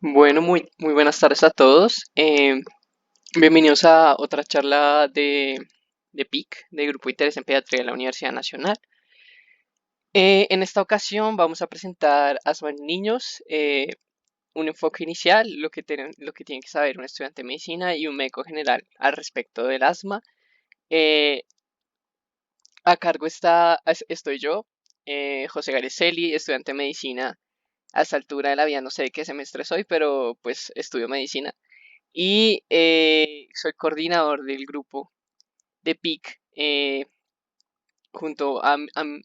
Bueno, muy buenas tardes a todos. Bienvenidos a otra charla de PIC, de Grupo de Interés en Pediatría de la Universidad Nacional. En esta ocasión vamos a presentar asma en niños, un enfoque inicial, lo que tiene que saber un estudiante de medicina y un médico general al respecto del asma. Eh, a cargo estoy yo, José Garecelli, estudiante de medicina. A esta altura de la vida no sé de qué semestre soy, pero pues estudio medicina. Y soy coordinador del grupo de PIC junto a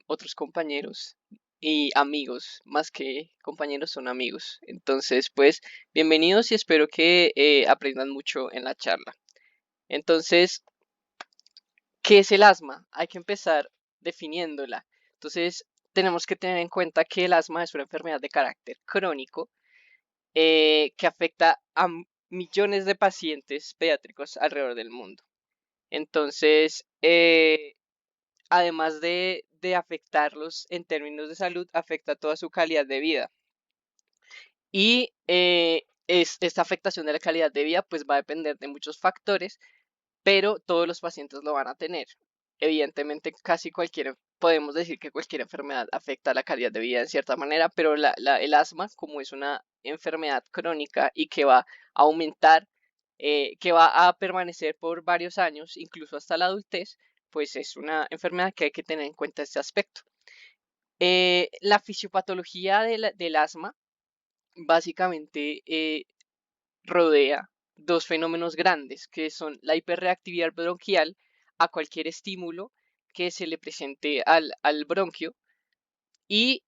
otros compañeros y amigos, más que compañeros son amigos. Entonces, pues, bienvenidos y espero que aprendan mucho en la charla. Entonces, ¿qué es el asma? Hay que empezar definiéndola. Entonces, tenemos que tener en cuenta que el asma es una enfermedad de carácter crónico que afecta a millones de pacientes pediátricos alrededor del mundo. Entonces, además de afectarlos en términos de salud, afecta toda su calidad de vida. Y esta afectación de la calidad de vida pues va a depender de muchos factores, pero todos los pacientes lo van a tener. Evidentemente, podemos decir que cualquier enfermedad afecta la calidad de vida en cierta manera, pero el asma, como es una enfermedad crónica y que va a aumentar, que va a permanecer por varios años, incluso hasta la adultez, pues es una enfermedad que hay que tener en cuenta este aspecto. La fisiopatología del asma básicamente rodea dos fenómenos grandes, que son la hiperreactividad bronquial a cualquier estímulo que se le presente al bronquio y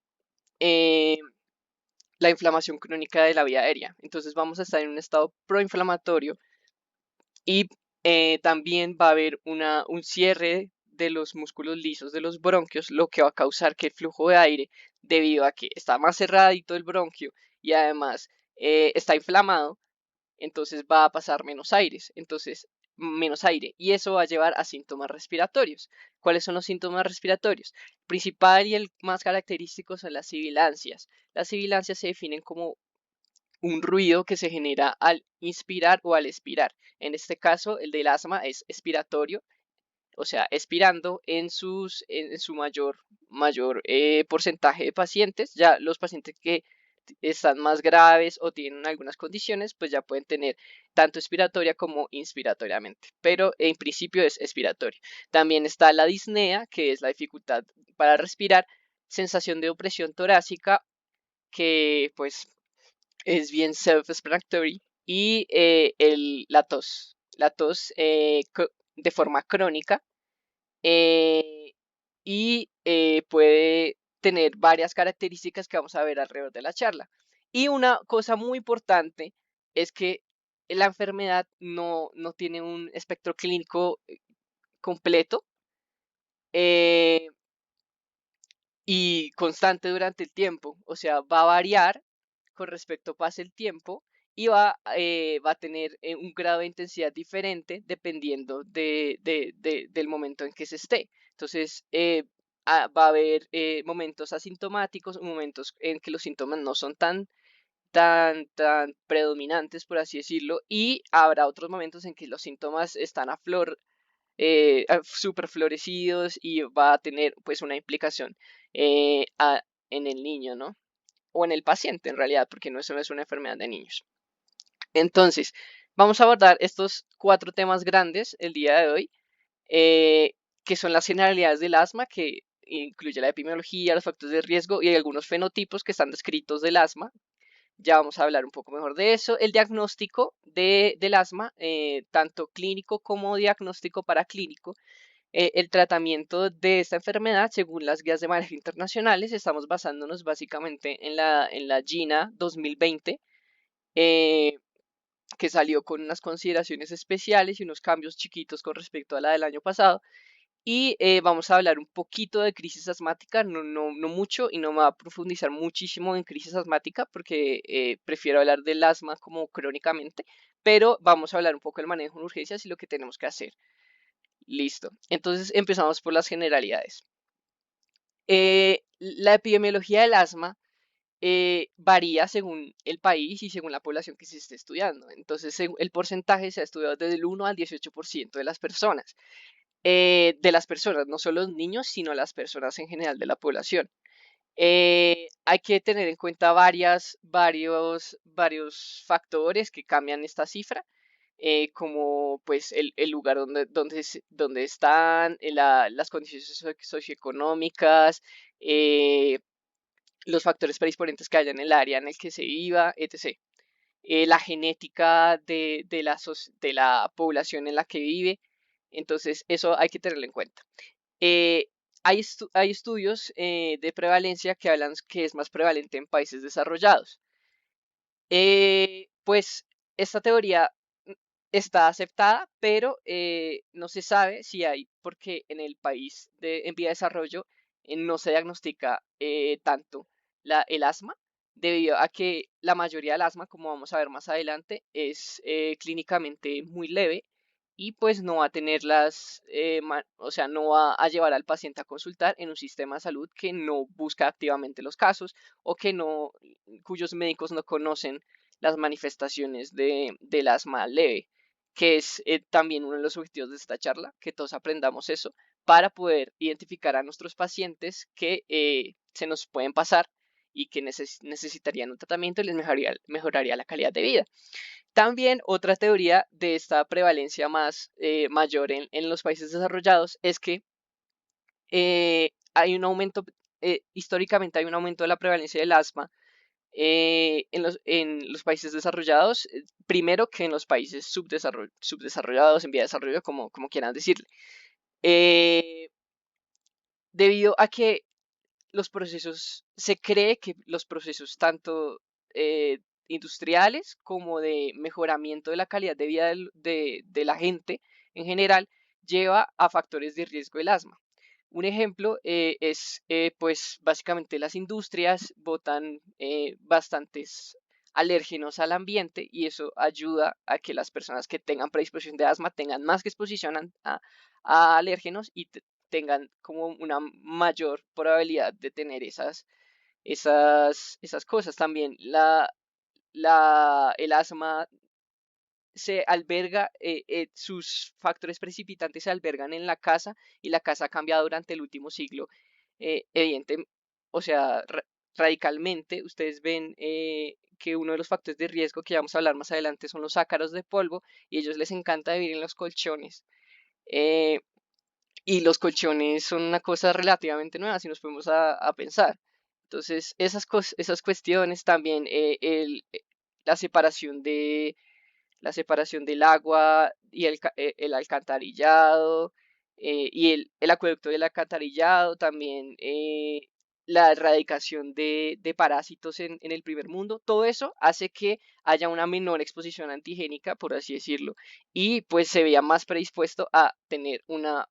eh, la inflamación crónica de la vía aérea. Entonces vamos a estar en un estado proinflamatorio y también va a haber un cierre de los músculos lisos de los bronquios, lo que va a causar que el flujo de aire, debido a que está más cerradito el bronquio y además está inflamado, entonces va a pasar menos aire, y eso va a llevar a síntomas respiratorios. ¿Cuáles son los síntomas respiratorios? El principal y el más característico son las sibilancias. Las sibilancias se definen como un ruido que se genera al inspirar o al expirar. En este caso, el del asma es expiratorio, o sea, expirando en su mayor porcentaje de pacientes. Ya los pacientes que están más graves o tienen algunas condiciones, pues ya pueden tener tanto expiratoria como inspiratoriamente, pero en principio es expiratorio. También está la disnea, que es la dificultad para respirar, sensación de opresión torácica, que pues es bien self-explanatory, y la tos de forma crónica, eh, y puede tener varias características que vamos a ver alrededor de la charla. Y una cosa muy importante es que la enfermedad no tiene un espectro clínico completo eh, y constante durante el tiempo. O sea, va a variar con respecto pase el tiempo y va a tener un grado de intensidad diferente dependiendo del momento en que se esté. Entonces, va a haber momentos asintomáticos, momentos en que los síntomas no son tan predominantes, por así decirlo, y habrá otros momentos en que los síntomas están a flor, súper florecidos, y va a tener pues una implicación en el niño, ¿no? O en el paciente en realidad, porque eso no es una enfermedad de niños. Entonces, vamos a abordar estos cuatro temas grandes el día de hoy, eh, que son las generalidades del asma, que incluye la epidemiología, los factores de riesgo y algunos fenotipos que están descritos del asma. Ya vamos a hablar un poco mejor de eso. El diagnóstico del asma, tanto clínico como diagnóstico paraclínico. El tratamiento de esta enfermedad, según las guías de manejo internacionales, estamos basándonos básicamente en la GINA 2020, eh, que salió con unas consideraciones especiales y unos cambios chiquitos con respecto a la del año pasado. Y vamos a hablar un poquito de crisis asmática, no mucho, y no me va a profundizar muchísimo en crisis asmática porque prefiero hablar del asma como crónicamente, pero vamos a hablar un poco del manejo en urgencias y lo que tenemos que hacer. Listo. Entonces empezamos por las generalidades. La epidemiología del asma varía según el país y según la población que se esté estudiando. Entonces, el porcentaje se ha estudiado desde el 1 al 18% de las personas, no solo los niños, sino las personas en general de la población. Hay que tener en cuenta varios factores que cambian esta cifra, como pues el lugar donde están, las condiciones socioeconómicas, eh, los factores predisponentes que haya en el área en el que se viva, etc. La genética de la población en la que vive. Entonces, eso hay que tenerlo en cuenta. Eh, hay estudios de prevalencia que hablan que es más prevalente en países desarrollados. Pues esta teoría está aceptada, pero no se sabe si hay, porque en el país en vía de desarrollo no se diagnostica tanto el asma, debido a que la mayoría del asma, como vamos a ver más adelante, es clínicamente muy leve y pues no va a tener o sea, no va a llevar al paciente a consultar en un sistema de salud que no busca activamente los casos o cuyos médicos no conocen las manifestaciones del asma leve, que es también uno de los objetivos de esta charla, que todos aprendamos eso para poder identificar a nuestros pacientes que se nos pueden pasar y que necesitarían un tratamiento y les mejoraría la calidad de vida. También otra teoría de esta prevalencia mayor en los países desarrollados es que hay un aumento, históricamente hay un aumento de la prevalencia del asma en los países desarrollados, primero que en los países subdesarrollados, en vía de desarrollo, como quieran decirle. Eh, Debido a que se cree que los procesos tanto industriales como de mejoramiento de la calidad de vida de la gente en general lleva a factores de riesgo del asma. Un ejemplo es, pues, básicamente las industrias botan bastantes alérgenos al ambiente y eso ayuda a que las personas que tengan predisposición de asma tengan más que exposición a alérgenos y tengan como una mayor probabilidad de tener esas cosas. También el asma sus factores precipitantes se albergan en la casa y la casa ha cambiado durante el último siglo. Evidente, o sea, radicalmente, ustedes ven que uno de los factores de riesgo que vamos a hablar más adelante son los ácaros de polvo y a ellos les encanta vivir en los colchones. Eh, y los colchones son una cosa relativamente nueva si nos ponemos a pensar. Entonces, esas cuestiones también, la separación la separación del agua y el alcantarillado y el acueducto del alcantarillado, también la erradicación de parásitos en el primer mundo, todo eso hace que haya una menor exposición antigénica, por así decirlo, y pues se vea más predispuesto a tener una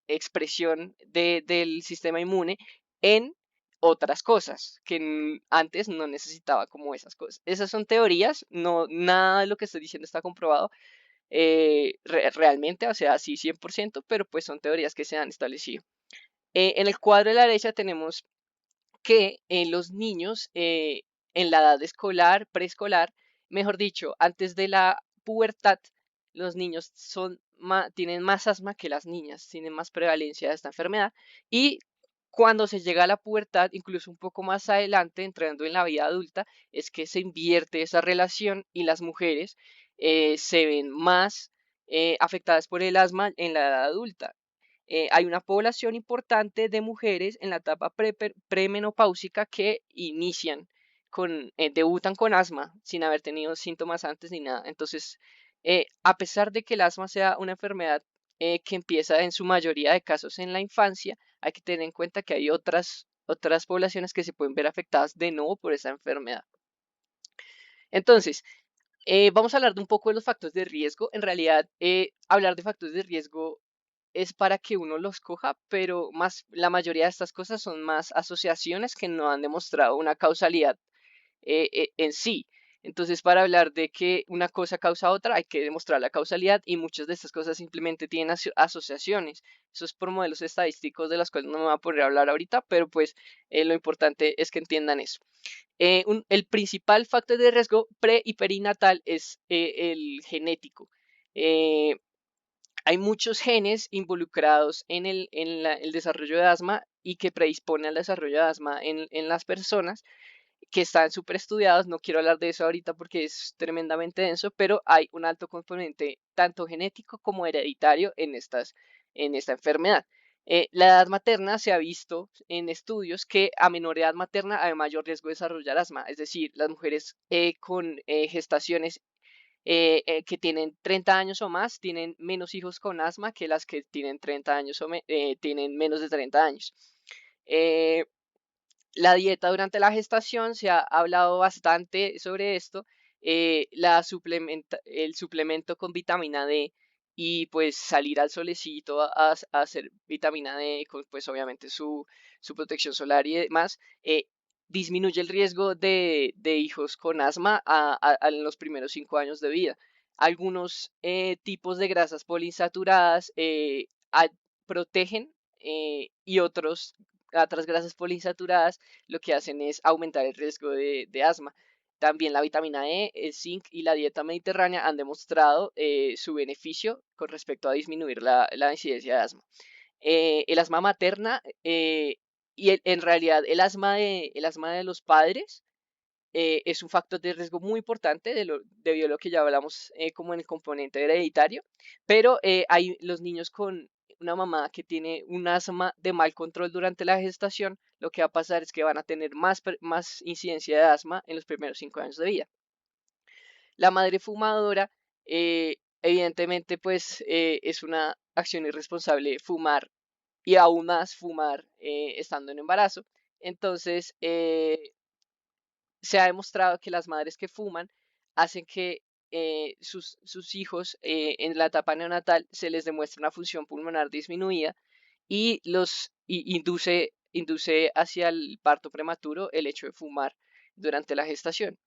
expresión del sistema inmune en otras cosas que antes no necesitaba como esas cosas. Esas son teorías, no, nada de lo que estoy diciendo está comprobado realmente, o sea, sí 100%, pero pues son teorías que se han establecido. En el cuadro de la derecha tenemos que los niños en la edad escolar, preescolar, mejor dicho, antes de la pubertad, los niños tienen más asma que las niñas, tienen más prevalencia de esta enfermedad y cuando se llega a la pubertad, incluso un poco más adelante, entrando en la vida adulta, es que se invierte esa relación y las mujeres se ven más afectadas por el asma en la edad adulta. Hay una población importante de mujeres en la etapa premenopáusica que debutan con asma sin haber tenido síntomas antes ni nada. Entonces, a pesar de que el asma sea una enfermedad que empieza en su mayoría de casos en la infancia, hay que tener en cuenta que hay otras poblaciones que se pueden ver afectadas de nuevo por esa enfermedad. Entonces, vamos a hablar de un poco de los factores de riesgo. En realidad, hablar de factores de riesgo es para que uno los coja, pero la mayoría de estas cosas son más asociaciones que no han demostrado una causalidad en sí. Entonces, para hablar de que una cosa causa otra, hay que demostrar la causalidad y muchas de estas cosas simplemente tienen asociaciones. Eso es por modelos estadísticos de las cuales no me voy a poner a hablar ahorita, pero pues lo importante es que entiendan eso. El principal factor de riesgo pre y perinatal es el genético. Eh, Hay muchos genes involucrados en el desarrollo de asma y que predisponen al desarrollo de asma en las personas que están súper estudiados. No quiero hablar de eso ahorita porque es tremendamente denso, pero hay un alto componente tanto genético como hereditario en esta enfermedad. La edad materna se ha visto en estudios que a menor edad materna hay mayor riesgo de desarrollar asma, es decir, las mujeres con gestaciones que tienen 30 años o más tienen menos hijos con asma que las que tienen 30 años o tienen menos de 30 años. Eh, la dieta durante la gestación, se ha hablado bastante sobre esto. El suplemento con vitamina D y pues salir al solecito a hacer vitamina D, con pues obviamente su protección solar y demás, disminuye el riesgo de hijos con asma en los primeros 5 años de vida. Algunos tipos de grasas poliinsaturadas protegen y otras grasas poliinsaturadas lo que hacen es aumentar el riesgo de asma. También la vitamina E, el zinc y la dieta mediterránea han demostrado su beneficio con respecto a disminuir la incidencia de asma. El asma materna y en realidad el asma de los padres es un factor de riesgo muy importante debido a lo que ya hablamos como en el componente hereditario, pero hay los niños con una mamá que tiene un asma de mal control durante la gestación, lo que va a pasar es que van a tener más incidencia de asma en los primeros 5 años de vida. La madre fumadora, evidentemente, pues es una acción irresponsable fumar y aún más fumar estando en embarazo. Entonces, se ha demostrado que las madres que fuman hacen que sus hijos en la etapa neonatal se les demuestre una función pulmonar disminuida y induce hacia el parto prematuro el hecho de fumar durante la gestación.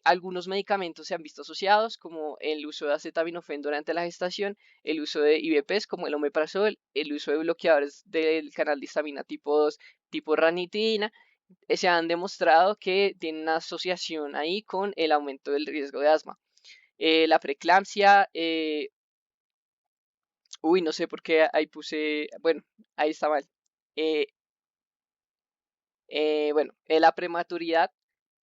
Algunos medicamentos se han visto asociados, como el uso de acetaminofén durante la gestación, el uso de IVPs como el omeprazol, el uso de bloqueadores del canal de histamina tipo 2, tipo ranitidina, se han demostrado que tienen una asociación ahí con el aumento del riesgo de asma. La preeclampsia, no sé por qué ahí puse, bueno, ahí está mal. Eh, bueno, la prematuridad,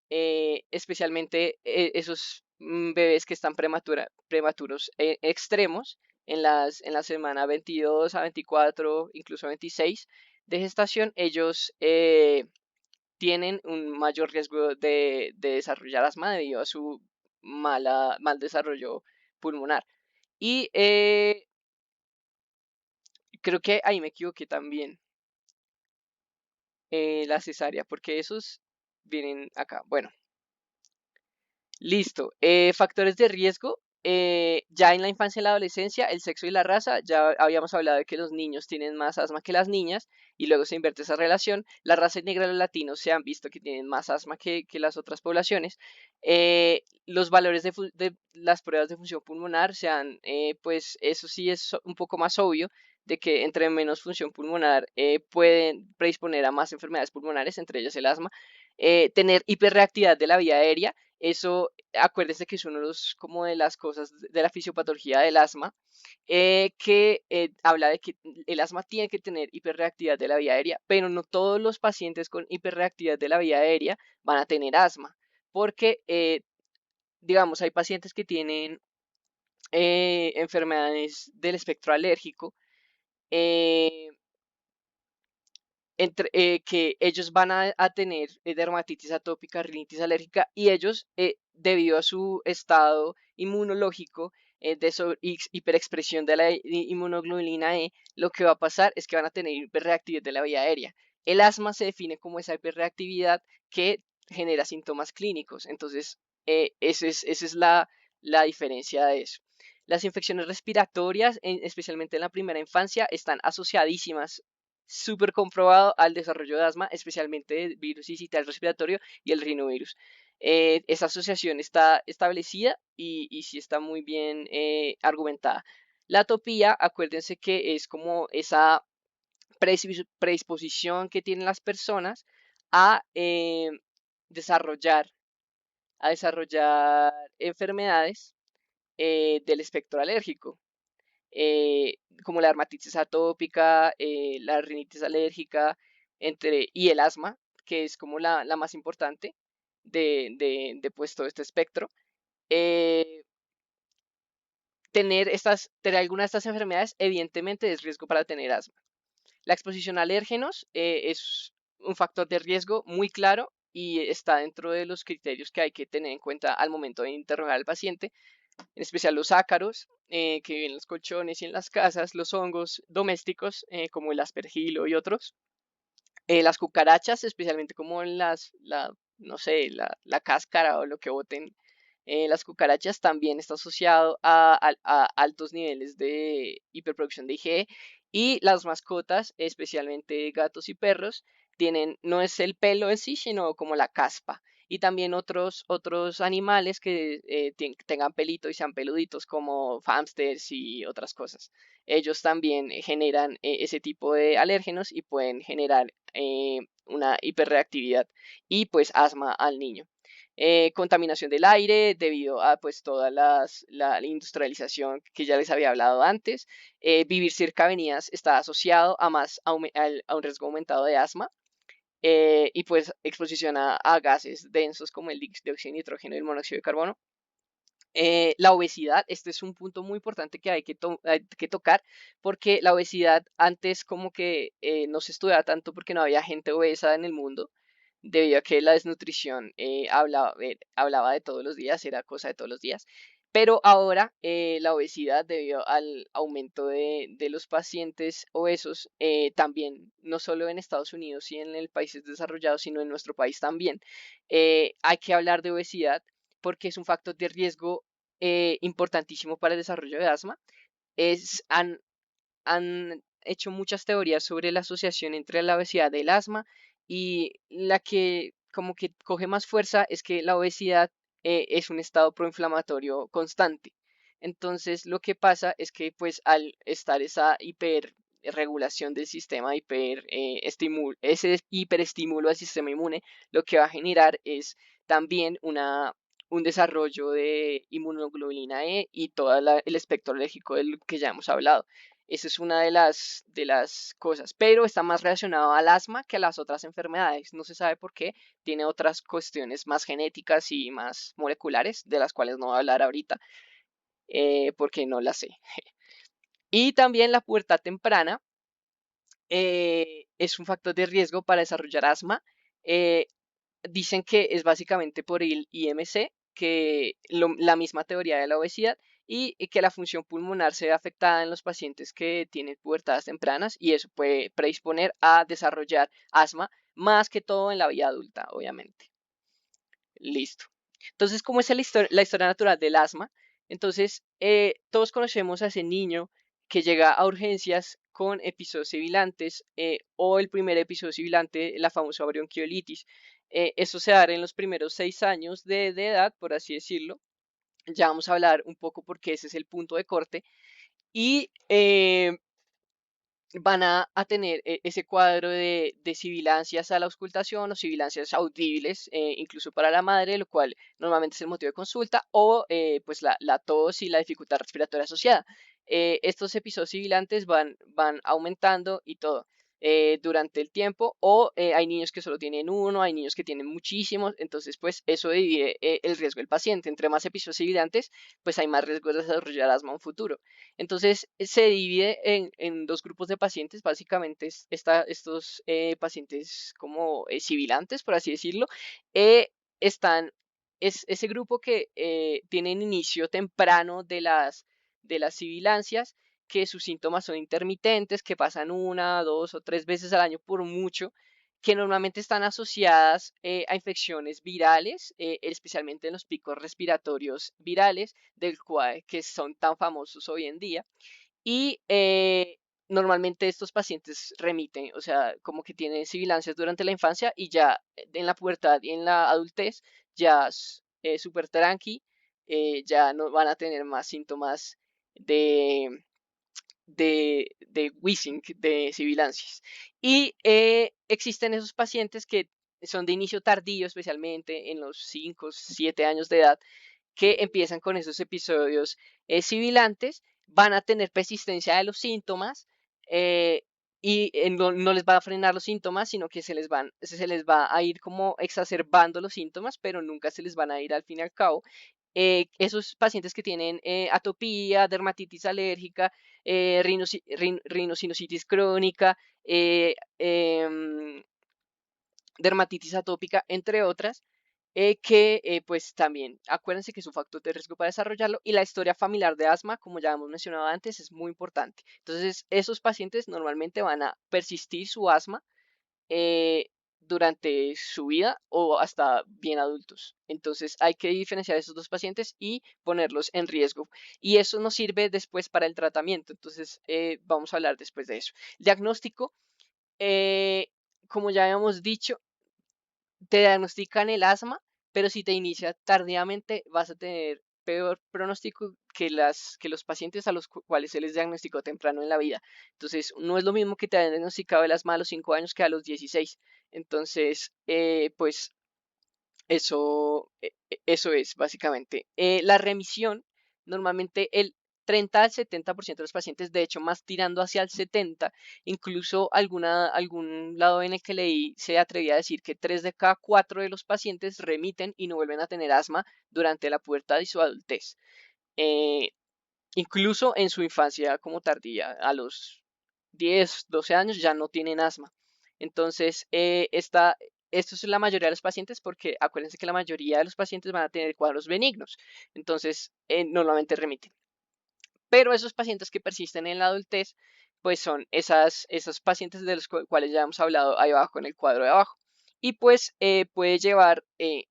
especialmente esos bebés que están prematuros extremos en la semana 22 a 24, incluso 26 de gestación, ellos tienen un mayor riesgo de desarrollar asma debido a su mal desarrollo pulmonar. Y creo que ahí me equivoqué también, la cesárea, porque esos vienen acá. Bueno, listo. Factores de riesgo. Ya en la infancia y la adolescencia, el sexo y la raza, ya habíamos hablado de que los niños tienen más asma que las niñas y luego se invierte esa relación. La raza negra y los latinos se han visto que tienen más asma que las otras poblaciones. Los valores de las pruebas de función pulmonar pues eso sí es un poco más obvio de que entre menos función pulmonar pueden predisponer a más enfermedades pulmonares, entre ellas el asma. Tener hiperreactividad de la vía aérea, eso, acuérdense que es uno de los, como de las cosas de la fisiopatología del asma, que habla de que el asma tiene que tener hiperreactividad de la vía aérea, pero no todos los pacientes con hiperreactividad de la vía aérea van a tener asma, porque, digamos, hay pacientes que tienen enfermedades del espectro alérgico, eh, que ellos van a tener dermatitis atópica, rinitis alérgica, y ellos, debido a su estado inmunológico de hiperexpresión de la inmunoglobulina E, lo que va a pasar es que van a tener hiperreactividad de la vía aérea. El asma se define como esa hiperreactividad que genera síntomas clínicos. Entonces, esa es la diferencia de eso. Las infecciones respiratorias, especialmente en la primera infancia, están asociadísimas súper comprobado al desarrollo de asma, especialmente de virus sincitial respiratorio y el rinovirus. Esa asociación está establecida y sí está muy bien argumentada. La atopía, acuérdense que es como esa predisposición que tienen las personas a desarrollar, desarrollar enfermedades del espectro alérgico, eh, como la dermatitis atópica, la rinitis alérgica, y el asma, que es como la más importante de pues, todo este espectro. Eh, tener alguna de estas enfermedades, evidentemente, es riesgo para tener asma. La exposición a alérgenos es un factor de riesgo muy claro y está dentro de los criterios que hay que tener en cuenta al momento de interrogar al paciente, en especial los ácaros que viven en los colchones y en las casas, los hongos domésticos como el aspergilo y otros, las cucarachas, especialmente como no sé, la cáscara o lo que boten las cucarachas, también está asociado a altos niveles de hiperproducción de IgE. Y las mascotas, especialmente gatos y perros, tienen, no es el pelo en sí, sino como la caspa. Y también otros animales que tengan pelito y sean peluditos, como hámsters y otras cosas. Ellos también generan ese tipo de alérgenos y pueden generar una hiperreactividad y pues asma al niño. Contaminación del aire debido a pues toda la industrialización que ya les había hablado antes. Vivir cerca de avenidas está asociado a a un riesgo aumentado de asma. Y pues exposición a gases densos como el dióxido de nitrógeno y el monóxido de carbono. La obesidad, este es un punto muy importante que hay que tocar, porque la obesidad antes como que no se estudiaba tanto porque no había gente obesa en el mundo, debido a que la desnutrición hablaba de todos los días, era cosa de todos los días. Pero ahora la obesidad, debido al aumento de los pacientes obesos, también, no solo en Estados Unidos y en el países desarrollados, sino en nuestro país también, hay que hablar de obesidad porque es un factor de riesgo importantísimo para el desarrollo de asma. Es, han, Han hecho muchas teorías sobre la asociación entre la obesidad y el asma, y la que como que coge más fuerza es que la obesidad es un estado proinflamatorio constante. Entonces lo que pasa es que pues al estar esa hiperregulación del sistema, ese hiperestímulo al sistema inmune, lo que va a generar es también un desarrollo de inmunoglobulina E y todo el espectro alérgico del que ya hemos hablado. Esa es una de las cosas, pero está más relacionado al asma que a las otras enfermedades. No se sabe por qué, tiene otras cuestiones más genéticas y más moleculares, de las cuales no voy a hablar ahorita, porque no las sé. Y también la pubertad temprana es un factor de riesgo para desarrollar asma. Eh, Dicen que es básicamente por el IMC, la misma teoría de la obesidad, y que la función pulmonar se ve afectada en los pacientes que tienen pubertades tempranas, y eso puede predisponer a desarrollar asma, más que todo en la vida adulta, obviamente. Listo. Entonces, ¿cómo es la historia natural del asma? Entonces, todos conocemos a ese niño que llega a urgencias con episodios sibilantes o el primer episodio sibilante, la famosa bronquiolitis. Eso se da en los primeros 6 años de edad, por así decirlo. Ya vamos a hablar un poco porque ese es el punto de corte. Y van a tener ese cuadro de sibilancias a la auscultación o sibilancias audibles, incluso para la madre, lo cual normalmente es el motivo de consulta, o pues la tos y la dificultad respiratoria asociada. Estos episodios sibilantes van aumentando y todo durante el tiempo, o hay niños que solo tienen uno, hay niños que tienen muchísimos, entonces pues eso divide el riesgo del paciente. Entre más episodios sibilantes, pues hay más riesgo de desarrollar asma en un futuro. Entonces se divide en dos grupos de pacientes, básicamente estos pacientes como sibilantes, por así decirlo, eh, están, es ese grupo que tienen inicio temprano de las sibilancias, que sus síntomas son intermitentes, que pasan una, dos o tres veces al año por mucho, que normalmente están asociadas a infecciones virales, especialmente en los picos respiratorios virales, que son tan famosos hoy en día. Y normalmente estos pacientes remiten, o sea, como que tienen sibilancias durante la infancia y ya en la pubertad y en la adultez ya súper tranqui, ya no van a tener más síntomas de, de wheezing, de sibilancias. Y existen esos pacientes que son de inicio tardío, especialmente en los 5, 7 años de edad, que empiezan con esos episodios sibilantes, van a tener persistencia de los síntomas eh, y no les va a frenar los síntomas, sino que se les va a ir como exacerbando los síntomas, pero nunca se les van a ir al fin y al cabo. Esos pacientes que tienen atopía, dermatitis alérgica, rinosinusitis crónica, dermatitis atópica, entre otras, que pues también acuérdense que es un factor de riesgo para desarrollarlo y la historia familiar de asma, como ya hemos mencionado antes, es muy importante. Entonces, esos pacientes normalmente van a persistir su asma eh, durante su vida o hasta bien adultos. Entonces, hay que diferenciar esos dos pacientes y ponerlos en riesgo. Y eso nos sirve después para el tratamiento. Entonces, vamos a hablar después de eso. Diagnóstico, eh, como ya habíamos dicho, te diagnostican el asma, pero si te inicia tardíamente vas a tener peor pronóstico que, que los pacientes a los cuales se les diagnosticó temprano en la vida. Entonces, no es lo mismo que te hayan diagnosticado el asma a los 5 años que a los 16. Entonces, pues eso es básicamente. La remisión, normalmente el 30 al 70% de los pacientes, de hecho más tirando hacia el 70, incluso algún lado en el que leí se atrevía a decir que 3 de cada 4 de los pacientes remiten y no vuelven a tener asma durante la pubertad y su adultez. Eh, Incluso en su infancia como tardía, a los 10, 12 años ya no tienen asma. Entonces, esto es la mayoría de los pacientes porque acuérdense que la mayoría de los pacientes van a tener cuadros benignos. Entonces, normalmente remiten. Pero esos pacientes que persisten en la adultez, pues son esos pacientes de los cuales ya hemos hablado ahí abajo en el cuadro de abajo. Y pues puede llevar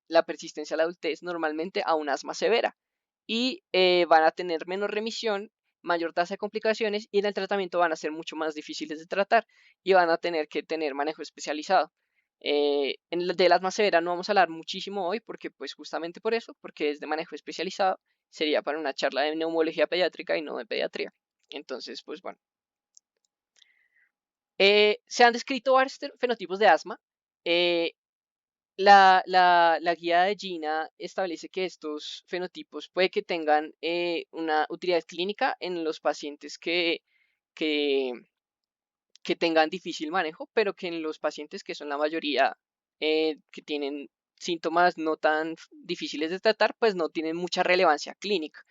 la persistencia a la adultez normalmente a un asma severa y van a tener menos remisión, mayor tasa de complicaciones y en el tratamiento van a ser mucho más difíciles de tratar y van a tener que tener manejo especializado. En el de la asma severa no vamos a hablar muchísimo hoy porque pues justamente por eso, porque es de manejo especializado, sería para una charla de neumología pediátrica y no de pediatría. Entonces, pues bueno. Se han descrito varios fenotipos de asma. Eh, la guía de Gina establece que estos fenotipos puede que tengan una utilidad clínica en los pacientes que, que tengan difícil manejo, pero que en los pacientes que son la mayoría que tienen síntomas no tan difíciles de tratar, pues no tienen mucha relevancia clínica.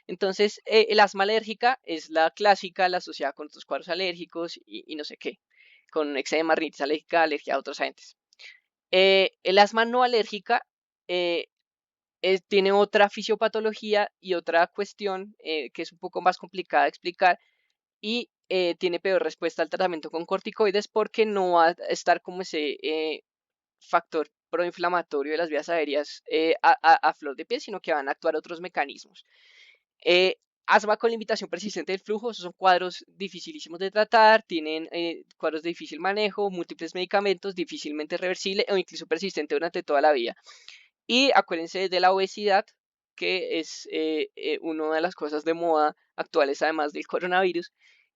Entonces, el asma alérgica es la clásica, la asociada con otros cuadros alérgicos y no sé qué, con eczema, rinitis alérgica, alergia a otros agentes. El asma no alérgica eh, tiene otra fisiopatología y otra cuestión que es un poco más complicada de explicar y tiene peor respuesta al tratamiento con corticoides porque no va a estar como ese factor proinflamatorio de las vías aéreas a flor de piel, sino que van a actuar otros mecanismos. Eh, Asma con limitación persistente del flujo, esos son cuadros dificilísimos de tratar, tienen cuadros de difícil manejo, múltiples medicamentos, difícilmente reversible o incluso persistente durante toda la vida. Y acuérdense de la obesidad, que es una de las cosas de moda actuales, además del coronavirus,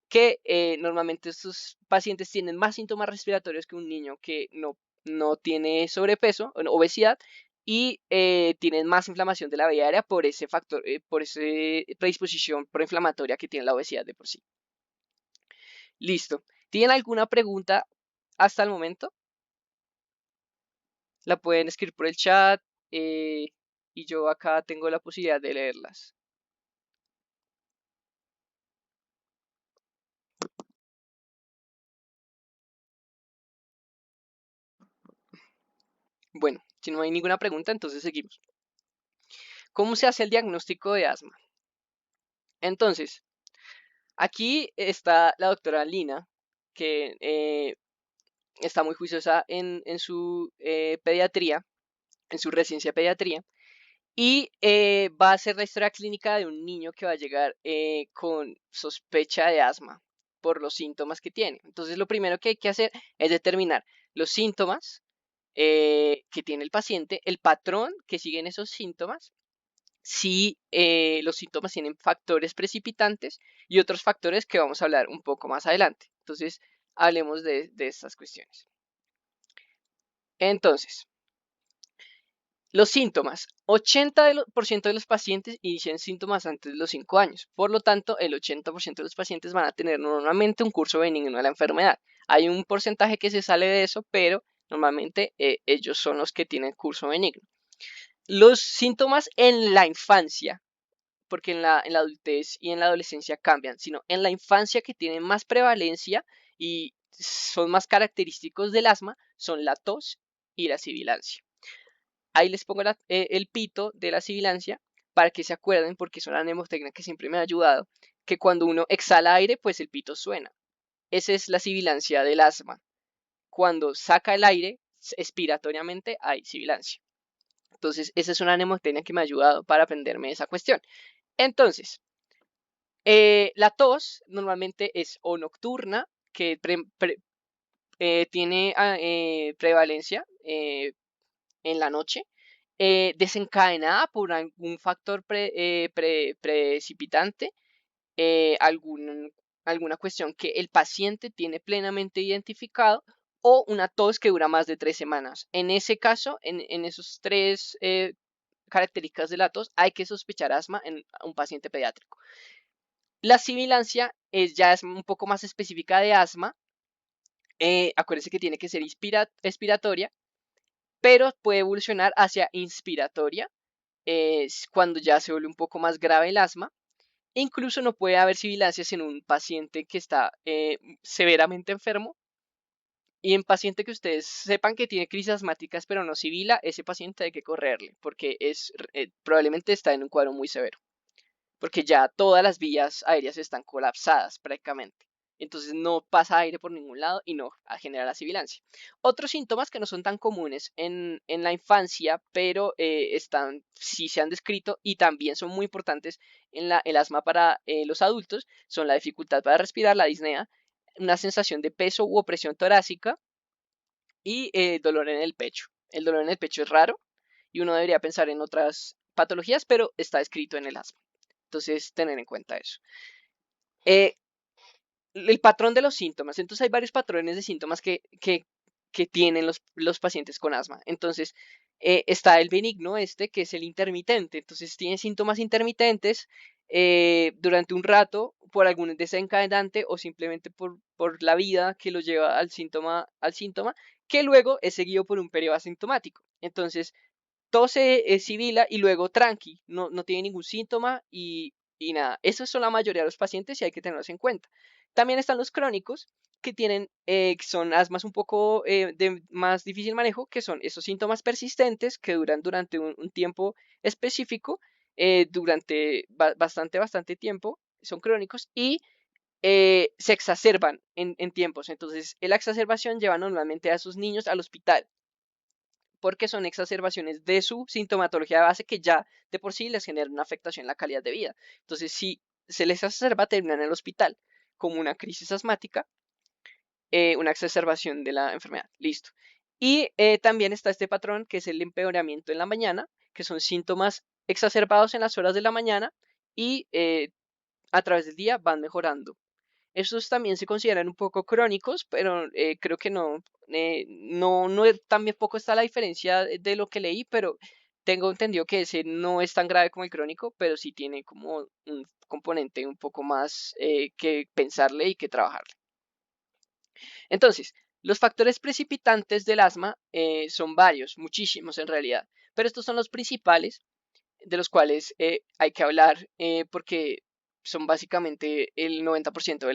que normalmente estos pacientes tienen más síntomas respiratorios que un niño que no tiene sobrepeso, o obesidad, y tienen más inflamación de la vía aérea por ese factor, por esa predisposición proinflamatoria que tiene la obesidad de por sí. Listo. ¿Tienen alguna pregunta hasta el momento? La pueden escribir por el chat y yo acá tengo la posibilidad de leerlas. Bueno, si no hay ninguna pregunta, entonces seguimos. ¿Cómo se hace el diagnóstico de asma? Entonces, aquí está la doctora Lina, que está muy juiciosa en su pediatría, en su residencia de pediatría, y va a hacer la historia clínica de un niño que va a llegar con sospecha de asma. por los síntomas que tiene. Entonces lo primero que hay que hacer es determinar los síntomas que tiene el paciente, el patrón que siguen esos síntomas, si los síntomas tienen factores precipitantes y otros factores que vamos a hablar un poco más adelante. Entonces, hablemos de estas cuestiones. Entonces, los síntomas. 80% de los pacientes inician síntomas antes de los 5 años. Por lo tanto, el 80% de los pacientes van a tener normalmente un curso benigno de la enfermedad. Hay un porcentaje que se sale de eso, pero normalmente ellos son los que tienen curso benigno. Los síntomas en la infancia, porque en la adultez y en la adolescencia cambian, sino en la infancia, que tienen más prevalencia y son más característicos del asma, son la tos y la sibilancia. Ahí les pongo el pito de la sibilancia para que se acuerden, porque es una mnemotecnia que siempre me ha ayudado, que cuando uno exhala aire, pues el pito suena. Esa es la sibilancia del asma. Cuando saca el aire expiratoriamente hay sibilancia. Entonces, esa es una mnemotecnia que me ha ayudado para aprenderme esa cuestión. Entonces, la tos normalmente es o nocturna, que tiene prevalencia en la noche, desencadenada por algún factor precipitante, alguna cuestión que el paciente tiene plenamente identificado, o una tos que dura más de 3 semanas. En ese caso, en esos tres características de la tos, hay que sospechar asma en un paciente pediátrico. La sibilancia ya es un poco más específica de asma. Acuérdense que tiene que ser expiratoria, pero puede evolucionar hacia inspiratoria cuando ya se vuelve un poco más grave el asma. E incluso no puede haber sibilancias en un paciente que está severamente enfermo. Y en paciente que ustedes sepan que tiene crisis asmáticas pero no sibila, ese paciente hay que correrle, porque probablemente está en un cuadro muy severo, porque ya todas las vías aéreas están colapsadas prácticamente. Entonces no pasa aire por ningún lado y no genera la sibilancia. Otros síntomas que no son tan comunes en la infancia, pero sí se han descrito y también son muy importantes en el asma para los adultos, son la dificultad para respirar, la disnea, una sensación de peso u opresión torácica y dolor en el pecho. El dolor en el pecho es raro y uno debería pensar en otras patologías, pero está escrito en el asma. Entonces, tener en cuenta eso. El patrón de los síntomas. Entonces, hay varios patrones de síntomas que tienen los pacientes con asma. Entonces, está el benigno, que es el intermitente. Entonces, tiene síntomas intermitentes durante un rato por algún desencadenante o simplemente por la vida que lo lleva al síntoma, que luego es seguido por un periodo asintomático. Entonces, tose, sibila y luego tranqui, no tiene ningún síntoma y nada. Esos son la mayoría de los pacientes y hay que tenerlos en cuenta. También están los crónicos, que son asmas un poco de más difícil manejo, que son esos síntomas persistentes que duran durante un tiempo específico, durante bastante tiempo, son crónicos y se exacerban en tiempos. Entonces, la exacerbación lleva normalmente a esos niños al hospital, porque son exacerbaciones de su sintomatología de base que ya de por sí les genera una afectación en la calidad de vida. Entonces, si se les exacerba, terminan en el hospital como una crisis asmática, una exacerbación de la enfermedad. Listo. Y también está este patrón que es el empeoramiento en la mañana, que son síntomas exacerbados en las horas de la mañana y a través del día van mejorando. Estos también se consideran un poco crónicos, pero creo que también poco está la diferencia de lo que leí, pero tengo entendido que ese no es tan grave como el crónico, pero sí tiene como un componente un poco más que pensarle y que trabajarle. Entonces, los factores precipitantes del asma son varios, muchísimos en realidad, pero estos son los principales de los cuales hay que hablar porque son básicamente el 90%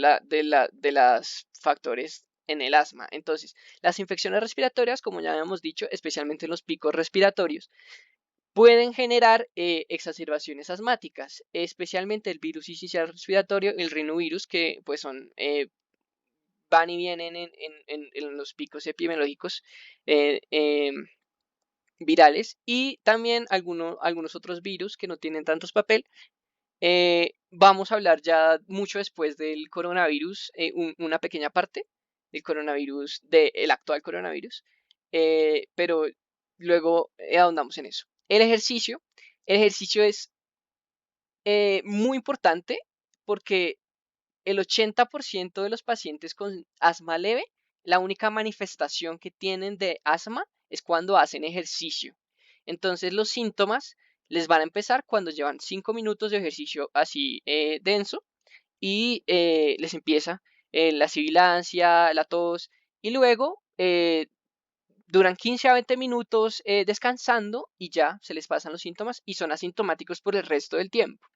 de las factores en el asma. Entonces, las infecciones respiratorias, como ya habíamos dicho, especialmente los picos respiratorios, pueden generar exacerbaciones asmáticas, especialmente el virus incisional respiratorio, el rinovirus, que pues van y vienen en los picos epidemiológicos virales, y también algunos otros virus que no tienen tantos papel, vamos a hablar ya mucho después del coronavirus, una pequeña parte del coronavirus, del actual coronavirus, pero luego ahondamos en eso. El ejercicio es muy importante porque el 80% de los pacientes con asma leve, la única manifestación que tienen de asma es cuando hacen ejercicio. Entonces los síntomas les van a empezar cuando llevan 5 minutos de ejercicio así denso y les empieza la sibilancia, la tos y luego duran 15 a 20 minutos descansando y ya se les pasan los síntomas y son asintomáticos por el resto del tiempo.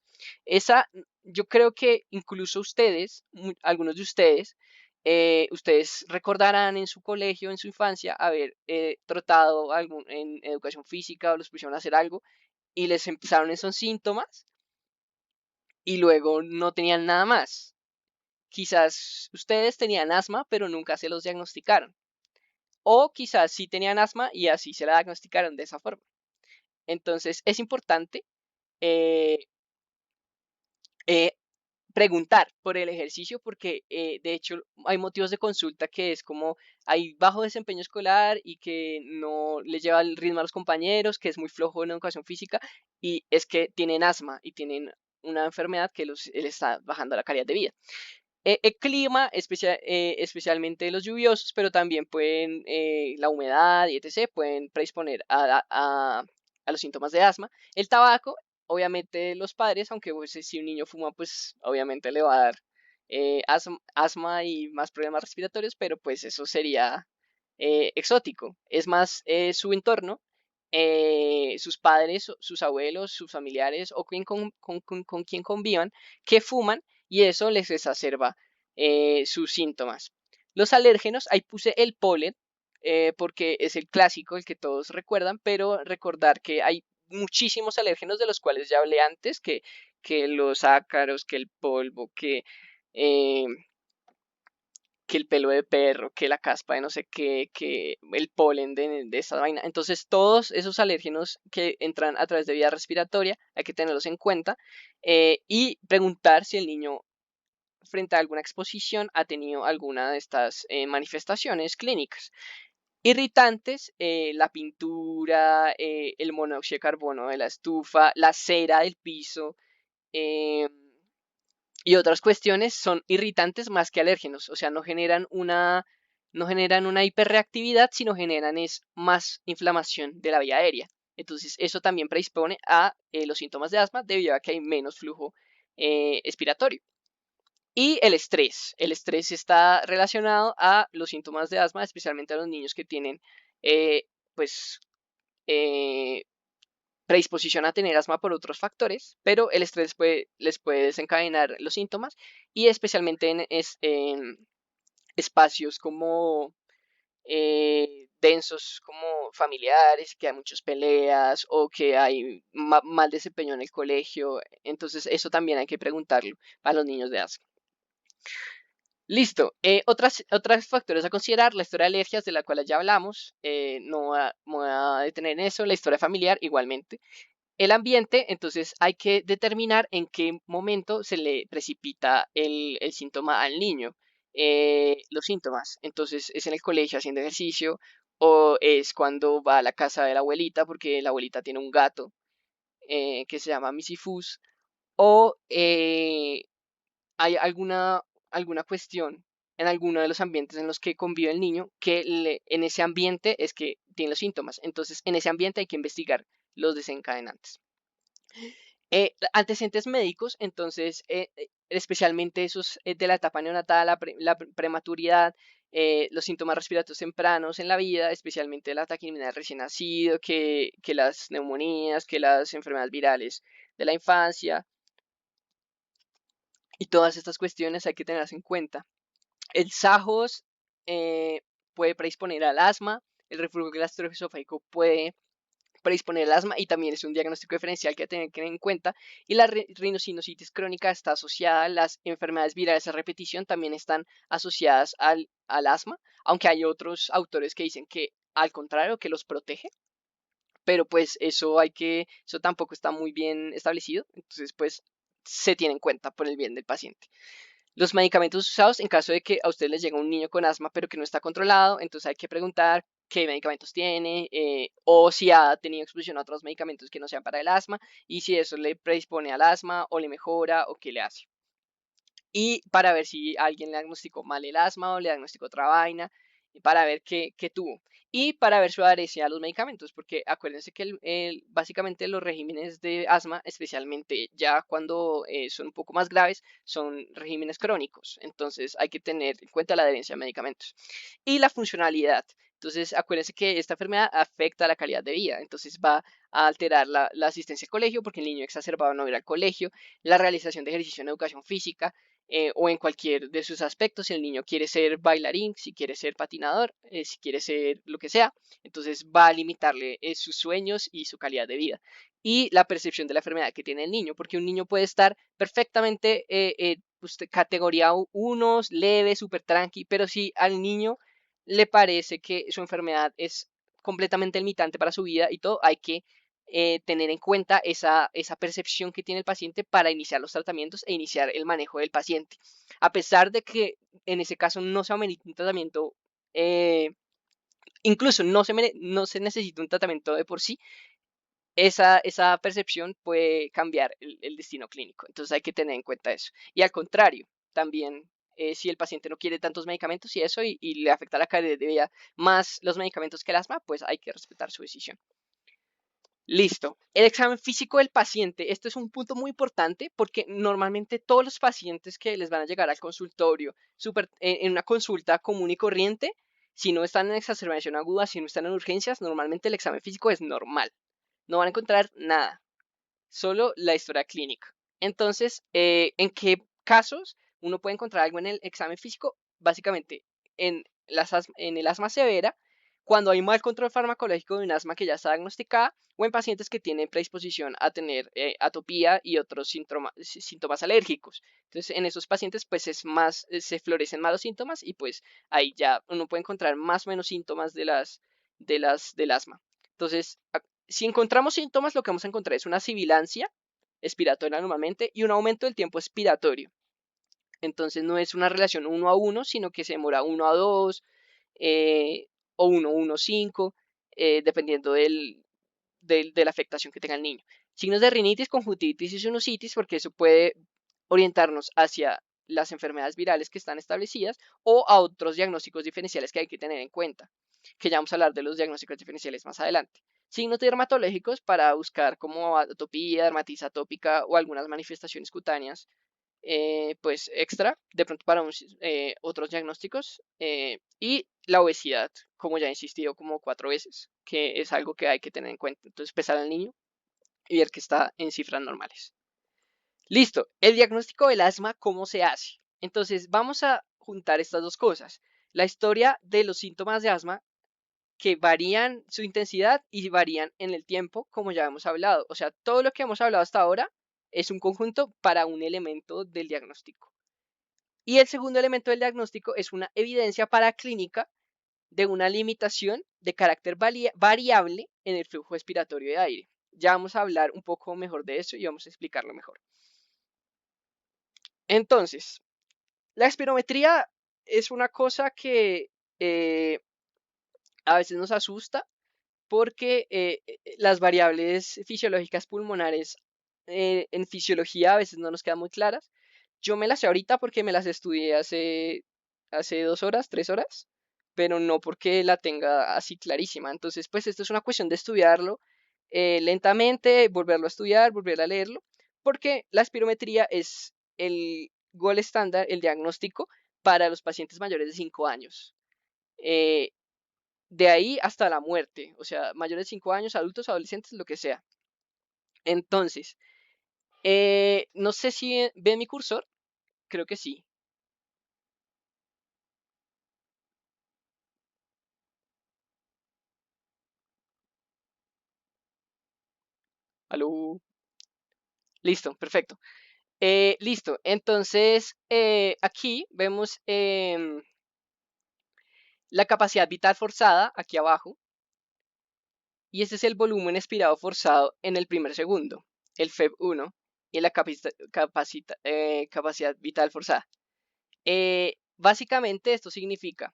Esa, yo creo que incluso ustedes, algunos de ustedes, ustedes recordarán en su colegio, en su infancia, haber trotado en educación física o los pusieron a hacer algo y les empezaron esos síntomas y luego no tenían nada más. Quizás ustedes tenían asma, pero nunca se los diagnosticaron. O quizás sí tenían asma y así se la diagnosticaron de esa forma. Entonces es importante eh, eh, preguntar por el ejercicio porque de hecho hay motivos de consulta que es como hay bajo desempeño escolar y que no le lleva el ritmo a los compañeros, que es muy flojo en educación física y es que tienen asma y tienen una enfermedad que les está bajando la calidad de vida. El clima, especialmente los lluviosos, pero también pueden, la humedad y etc., pueden predisponer a los síntomas de asma. El tabaco, obviamente los padres, aunque pues, si un niño fuma, pues obviamente le va a dar asma y más problemas respiratorios, pero pues eso sería exótico. Es más su entorno, sus padres, sus abuelos, sus familiares o con quien convivan que fuman y eso les exacerba sus síntomas. Los alérgenos, ahí puse el polen, porque es el clásico, el que todos recuerdan, pero recordar que hay muchísimos alérgenos de los cuales ya hablé antes, que los ácaros, que el polvo, eh, que el pelo de perro, que la caspa de no sé qué, que el polen de esa vaina. Entonces, todos esos alérgenos que entran a través de vía respiratoria, hay que tenerlos en cuenta y preguntar si el niño frente a alguna exposición ha tenido alguna de estas manifestaciones clínicas. Irritantes, la pintura, el monóxido de carbono de la estufa, la cera del piso eh, y otras cuestiones son irritantes más que alérgenos, o sea, no generan una hiperreactividad, sino generan es más inflamación de la vía aérea. Entonces, eso también predispone a los síntomas de asma debido a que hay menos flujo expiratorio. Y el estrés. El estrés está relacionado a los síntomas de asma, especialmente a los niños que tienen, pues, eh, predisposición a tener asma por otros factores, pero el estrés les puede desencadenar los síntomas y especialmente en espacios como densos, como familiares, que hay muchas peleas o que hay mal desempeño en el colegio. Entonces, eso también hay que preguntarlo a los niños de asma. Listo. Otros factores a considerar, la historia de alergias de la cual ya hablamos, me voy a detener en eso, la historia familiar igualmente. El ambiente, entonces hay que determinar en qué momento se le precipita el síntoma al niño, los síntomas. Entonces es en el colegio haciendo ejercicio o es cuando va a la casa de la abuelita porque la abuelita tiene un gato que se llama Misifus o hay alguna cuestión en alguno de los ambientes en los que convive el niño que en ese ambiente es que tiene los síntomas. Entonces, en ese ambiente hay que investigar los desencadenantes. Antecedentes médicos, entonces, especialmente esos de la etapa neonatal, la prematuridad, los síntomas respiratorios tempranos en la vida, especialmente la taquimia del recién nacido, que las neumonías, que las enfermedades virales de la infancia, y todas estas cuestiones hay que tenerlas en cuenta. El SAJOS puede predisponer al asma, el reflujo gastroesofágico puede predisponer al asma y también es un diagnóstico diferencial que hay que tener en cuenta. Y la rinosinositis crónica está asociada, las enfermedades virales a repetición también están asociadas al asma, aunque hay otros autores que dicen que al contrario, que los protege. Pero pues eso tampoco está muy bien establecido. Entonces, pues se tiene en cuenta por el bien del paciente. Los medicamentos usados en caso de que a usted les llegue un niño con asma pero que no está controlado, entonces hay que preguntar qué medicamentos tiene o si ha tenido exposición a otros medicamentos que no sean para el asma y si eso le predispone al asma o le mejora o qué le hace. Y para ver si alguien le diagnosticó mal el asma o le diagnosticó otra vaina, y para ver qué tuvo. Y para ver su adherencia a los medicamentos, porque acuérdense que básicamente los regímenes de asma, especialmente ya cuando son un poco más graves, son regímenes crónicos. Entonces hay que tener en cuenta la adherencia a medicamentos. Y la funcionalidad. Entonces acuérdense que esta enfermedad afecta la calidad de vida. Entonces va a alterar la asistencia al colegio, porque el niño exacerbado no irá al colegio, la realización de ejercicio en educación física, o en cualquier de sus aspectos. Si el niño quiere ser bailarín, si quiere ser patinador, si quiere ser lo que sea, entonces va a limitarle sus sueños y su calidad de vida. Y la percepción de la enfermedad que tiene el niño, porque un niño puede estar perfectamente categoría 1, leve, súper tranqui, pero si al niño le parece que su enfermedad es completamente limitante para su vida y todo, hay que tener en cuenta esa percepción que tiene el paciente para iniciar los tratamientos e iniciar el manejo del paciente. A pesar de que en ese caso no se amerita un tratamiento, incluso no se necesita un tratamiento de por sí, esa percepción puede cambiar el destino clínico. Entonces hay que tener en cuenta eso. Y al contrario, también si el paciente no quiere tantos medicamentos y eso y le afecta la calidad de vida más los medicamentos que el asma, pues hay que respetar su decisión. Listo. El examen físico del paciente. Esto es un punto muy importante porque normalmente todos los pacientes que les van a llegar al consultorio en una consulta común y corriente, si no están en exacerbación aguda, si no están en urgencias, normalmente el examen físico es normal. No van a encontrar nada, solo la historia clínica. Entonces, ¿en qué casos uno puede encontrar algo en el examen físico? Básicamente, en el asma severa, cuando hay mal control farmacológico de un asma que ya está diagnosticada, o en pacientes que tienen predisposición a tener atopía y otros síntomas alérgicos. Entonces, en esos pacientes, pues se florecen más los síntomas y pues ahí ya uno puede encontrar más o menos síntomas del asma. Entonces, si encontramos síntomas, lo que vamos a encontrar es una sibilancia expiratoria normalmente y un aumento del tiempo expiratorio. Entonces no es una relación 1 a 1, sino que se demora 1 a 2 o 1 a 1 a 5, dependiendo de la afectación que tenga el niño. Signos de rinitis, conjuntivitis y sinusitis, porque eso puede orientarnos hacia las enfermedades virales que están establecidas o a otros diagnósticos diferenciales que hay que tener en cuenta, que ya vamos a hablar de los diagnósticos diferenciales más adelante. Signos dermatológicos para buscar como atopía, dermatitis atópica o algunas manifestaciones cutáneas pues extra, de pronto para otros diagnósticos, y la obesidad, como ya he insistido como 4 veces, que es algo que hay que tener en cuenta. Entonces pesar al niño y ver que está en cifras normales. Listo, el diagnóstico del asma, ¿cómo se hace? Entonces vamos a juntar estas dos cosas. La historia de los síntomas de asma que varían su intensidad y varían en el tiempo, como ya hemos hablado. O sea, todo lo que hemos hablado hasta ahora es un conjunto para un elemento del diagnóstico. Y el segundo elemento del diagnóstico es una evidencia paraclínica de una limitación de carácter variable en el flujo expiratorio de aire. Ya vamos a hablar un poco mejor de eso y vamos a explicarlo mejor. Entonces, la espirometría es una cosa que a veces nos asusta porque las variables fisiológicas pulmonares en fisiología a veces no nos quedan muy claras. Yo me las sé ahorita porque me las estudié hace 2 horas, 3 horas, pero no porque la tenga así clarísima. Entonces, pues esto es una cuestión de estudiarlo lentamente, volverlo a estudiar, volver a leerlo, porque la espirometría es el gol estándar, el diagnóstico para los pacientes mayores de 5 años. Eh, de ahí hasta la muerte, o sea, mayores de 5 años, adultos, adolescentes, lo que sea. Entonces, no sé si ven mi cursor, creo que sí. Aló. Listo, perfecto. Listo, entonces aquí vemos la capacidad vital forzada, aquí abajo, y este es el volumen expirado forzado en el primer segundo, el FEB1. y la capacidad vital forzada. Básicamente esto significa,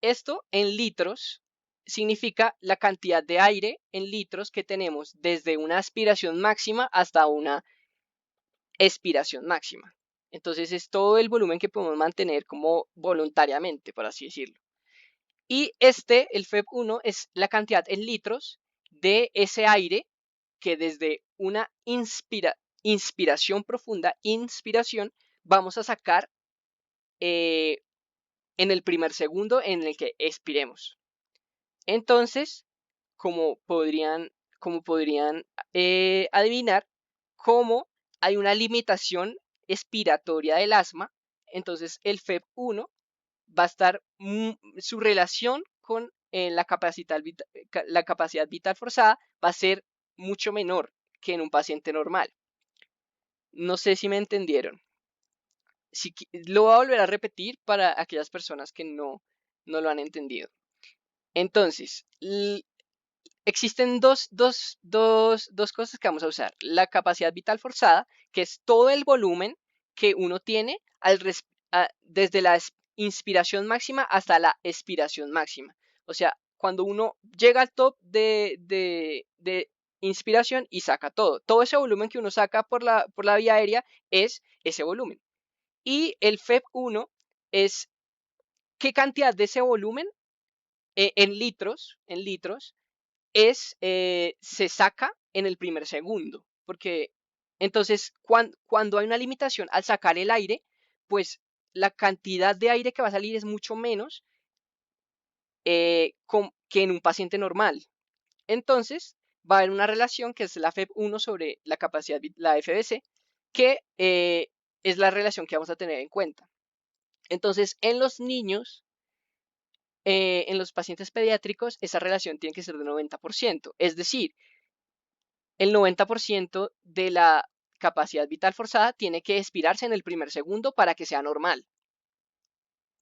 esto en litros significa la cantidad de aire en litros que tenemos desde una aspiración máxima hasta una expiración máxima. Entonces es todo el volumen que podemos mantener como voluntariamente, por así decirlo. Y el FEP1, es la cantidad en litros de ese aire que desde una inspiración profunda, vamos a sacar en el primer segundo en el que expiremos. Entonces, como podrían, adivinar, como hay una limitación expiratoria del asma, entonces el FEP1 va a estar su relación con la capacidad vital forzada va a ser mucho menor que en un paciente normal. No sé si me entendieron. Lo voy a volver a repetir para aquellas personas que no lo han entendido. Entonces, existen dos cosas que vamos a usar. La capacidad vital forzada, que es todo el volumen que uno tiene desde la inspiración máxima hasta la expiración máxima. O sea, cuando uno llega al top de inspiración y saca todo ese volumen que uno saca por la vía aérea es ese volumen. Y el FEP1 es qué cantidad de ese volumen en litros se saca en el primer segundo. Porque entonces cuando hay una limitación al sacar el aire, pues la cantidad de aire que va a salir es mucho menos que en un paciente normal. Entonces va a haber una relación que es la FEP1 sobre la capacidad, la FBC, que es la relación que vamos a tener en cuenta. Entonces, en los niños, en los pacientes pediátricos, esa relación tiene que ser de 90%. Es decir, el 90% de la capacidad vital forzada tiene que expirarse en el primer segundo para que sea normal.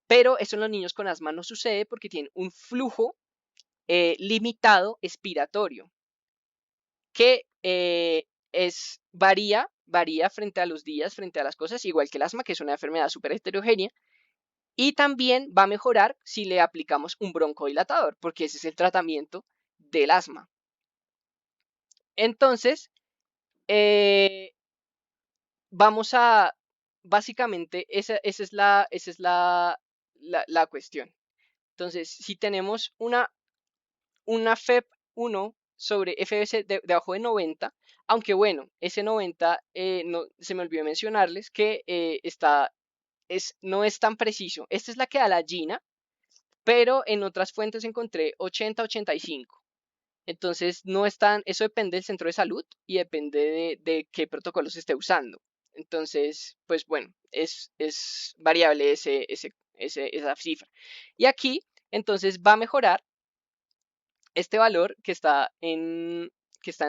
Pero eso en los niños con asma no sucede porque tienen un flujo limitado expiratorio que varía frente a los días, frente a las cosas, igual que el asma, que es una enfermedad súper heterogénea. Y también va a mejorar si le aplicamos un broncodilatador, porque ese es el tratamiento del asma. Entonces, vamos a, básicamente, esa es la cuestión. Entonces, si tenemos una FEP1 sobre FBC debajo de 90, aunque bueno, ese 90, no, se me olvidó mencionarles que no es tan preciso. Esta es la que da la GINA, pero en otras fuentes encontré 80-85. Entonces, no están, eso depende del centro de salud y depende de qué protocolo se esté usando. Entonces, pues bueno, es variable esa cifra. Y aquí, entonces, va a mejorar este valor que está en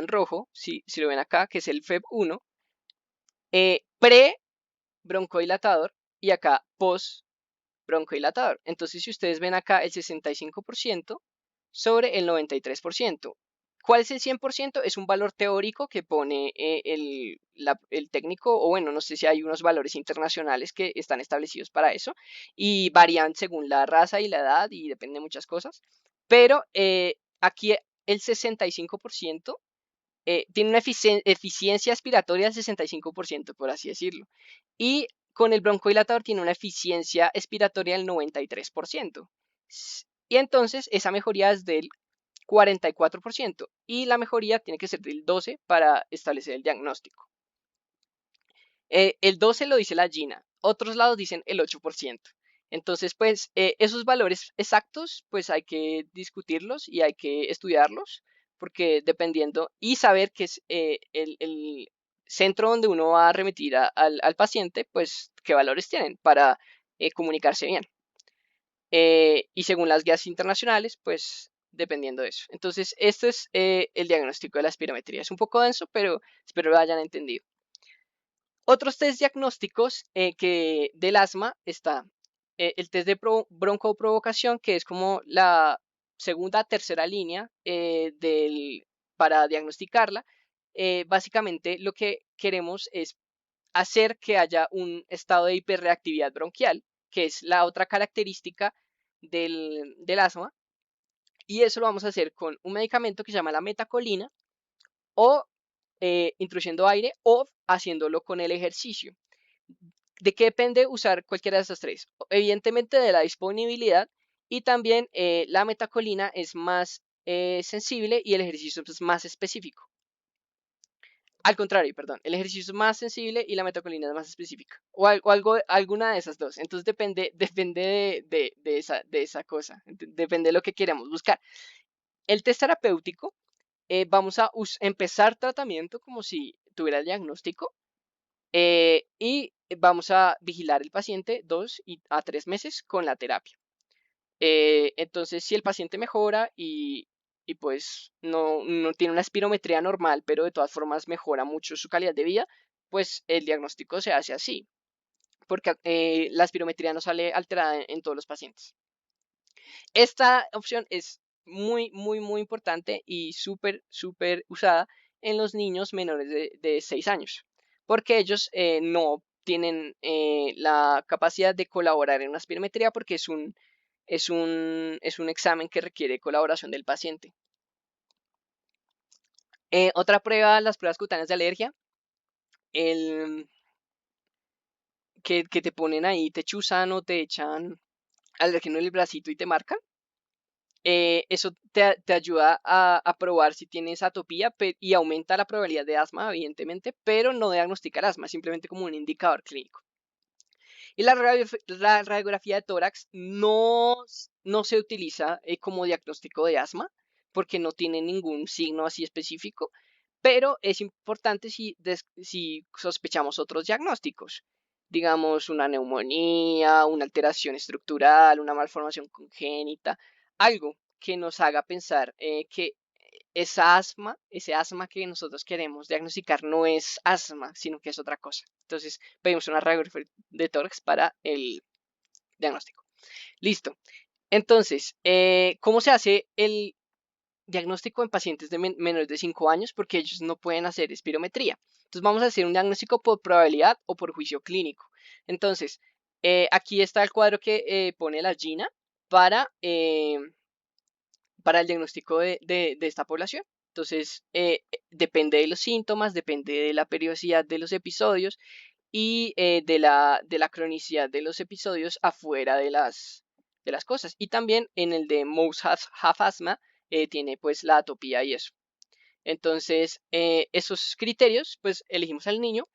rojo, si lo ven acá, que es el FEB1, pre-broncodilatador y acá post-broncodilatador. Entonces, si ustedes ven acá el 65% sobre el 93%. ¿Cuál es el 100%? Es un valor teórico que pone el técnico, o bueno, no sé si hay unos valores internacionales que están establecidos para eso y varían según la raza y la edad y depende de muchas cosas. Pero aquí el 65% tiene una eficiencia aspiratoria del 65%, por así decirlo. Y con el broncodilatador tiene una eficiencia expiratoria del 93%. Y entonces esa mejoría es del 44%. Y la mejoría tiene que ser del 12% para establecer el diagnóstico. El 12 lo dice la GINA, otros lados dicen el 8%. Entonces, pues esos valores exactos, pues hay que discutirlos y hay que estudiarlos, porque dependiendo y saber que es el centro donde uno va a remitir al paciente, pues qué valores tienen para comunicarse bien. Y según las guías internacionales, pues dependiendo de eso. Entonces, esto es el diagnóstico de la espirometría. Es un poco denso, pero espero lo hayan entendido. Otros test diagnósticos que del asma está el test de broncoprovocación, que es como la segunda, tercera línea para diagnosticarla. Básicamente lo que queremos es hacer que haya un estado de hiperreactividad bronquial, que es la otra característica del asma, y eso lo vamos a hacer con un medicamento que se llama la metacolina, o introduciendo aire, o haciéndolo con el ejercicio. ¿De qué depende usar cualquiera de esas tres? Evidentemente de la disponibilidad, y también la metacolina es más sensible y el ejercicio es más específico. Al contrario, perdón, el ejercicio es más sensible y la metacolina es más específica. O algo, alguna de esas dos. Entonces depende de esa cosa. Depende de lo que queramos buscar. El test terapéutico, vamos a empezar tratamiento como si tuviera el diagnóstico, y vamos a vigilar el paciente 2 a 3 meses con la terapia. Entonces, si el paciente mejora y pues no tiene una espirometría normal, pero de todas formas mejora mucho su calidad de vida, pues el diagnóstico se hace así, porque la espirometría no sale alterada en todos los pacientes. Esta opción es muy importante y súper usada en los niños menores de 6 años, porque ellos no tienen la capacidad de colaborar en una espirometría, porque es un examen que requiere colaboración del paciente. Otra prueba, las pruebas cutáneas de alergia, el, que te ponen ahí, te chuzan o te echan alérgeno en el bracito y te marcan. Eso te ayuda a probar si tienes atopía, y aumenta la probabilidad de asma, evidentemente, pero no diagnostica el asma, simplemente como un indicador clínico. Y la radiografía de tórax no se utiliza como diagnóstico de asma, porque no tiene ningún signo así específico, pero es importante si sospechamos otros diagnósticos, digamos una neumonía, una alteración estructural, una malformación congénita, algo que nos haga pensar que ese asma que nosotros queremos diagnosticar no es asma, sino que es otra cosa. Entonces, pedimos una radiografía de tórax para el diagnóstico. Listo. Entonces, ¿cómo se hace el diagnóstico en pacientes de menores de 5 años? Porque ellos no pueden hacer espirometría. Entonces, vamos a hacer un diagnóstico por probabilidad o por juicio clínico. Entonces, aquí está el cuadro que pone la Gina para el diagnóstico de esta población. Entonces, depende de los síntomas, depende de la periodicidad de los episodios y de la cronicidad de los episodios afuera de las cosas. Y también en el de Most Have Asthma tiene pues la atopía y eso. Entonces, esos criterios, pues elegimos al niño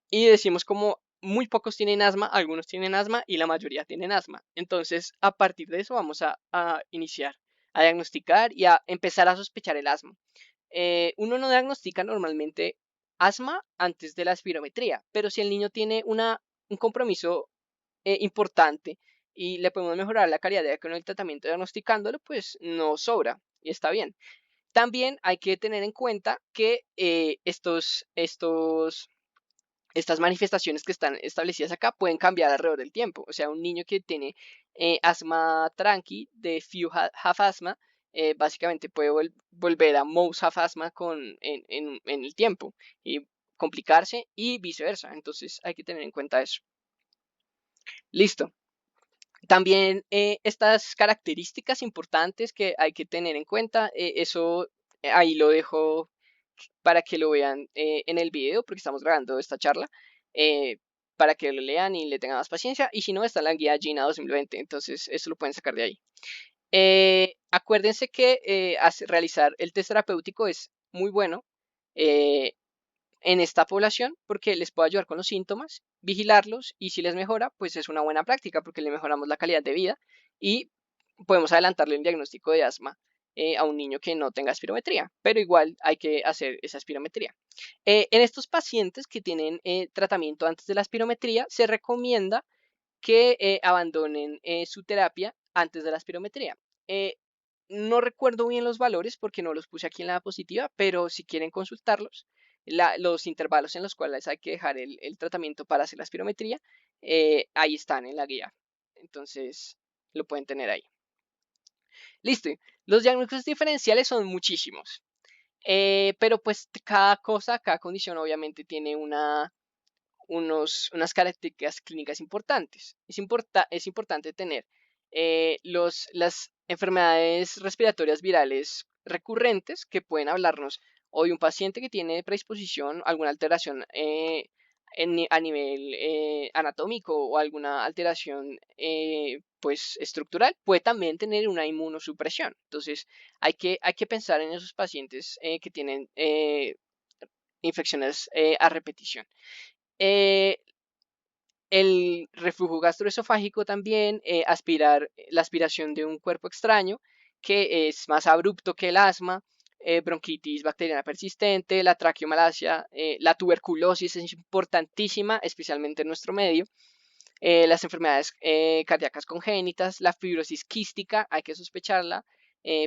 y decimos como muy pocos tienen asma, algunos tienen asma y la mayoría tienen asma. Entonces, a partir de eso vamos a iniciar a diagnosticar y a empezar a sospechar el asma. Uno no diagnostica normalmente asma antes de la espirometría, pero si el niño tiene un compromiso importante y le podemos mejorar la calidad de vida con el tratamiento diagnosticándolo, pues no sobra y está bien. También hay que tener en cuenta que estas manifestaciones que están establecidas acá pueden cambiar alrededor del tiempo. O sea, un niño que tiene asma tranqui, de few have asthma, básicamente puede volver a most have asthma en el tiempo y complicarse y viceversa. Entonces hay que tener en cuenta eso. Listo. También estas características importantes que hay que tener en cuenta, eso ahí lo dejo para que lo vean en el video, porque estamos grabando esta charla, eh, para que lo lean y le tengan más paciencia. Y si no, está en la guía Gina 2020, entonces eso lo pueden sacar de ahí. Acuérdense que realizar el test terapéutico es muy bueno en esta población, porque les puede ayudar con los síntomas, vigilarlos, y si les mejora, pues es una buena práctica porque le mejoramos la calidad de vida y podemos adelantarle el diagnóstico de asma a un niño que no tenga espirometría, pero igual hay que hacer esa espirometría. En estos pacientes que tienen tratamiento antes de la espirometría, se recomienda que abandonen su terapia antes de la espirometría. No recuerdo bien los valores porque no los puse aquí en la diapositiva, pero si quieren consultarlos, los intervalos en los cuales hay que dejar el tratamiento para hacer la espirometría, ahí están en la guía. Entonces, lo pueden tener ahí. Listo. Los diagnósticos diferenciales son muchísimos. Pero pues cada cosa, cada condición obviamente tiene unas características clínicas importantes. Es importante tener las enfermedades respiratorias virales recurrentes que pueden hablarnos hoy un paciente que tiene predisposición, alguna alteración a nivel anatómico o alguna alteración pues estructural, puede también tener una inmunosupresión. Entonces hay que pensar en esos pacientes que tienen infecciones a repetición. Eh, el reflujo gastroesofágico también, la aspiración de un cuerpo extraño, que es más abrupto que el asma, bronquitis bacteriana persistente, la traqueomalacia, la tuberculosis es importantísima, especialmente en nuestro medio, las enfermedades cardíacas congénitas, la fibrosis quística, hay que sospecharla,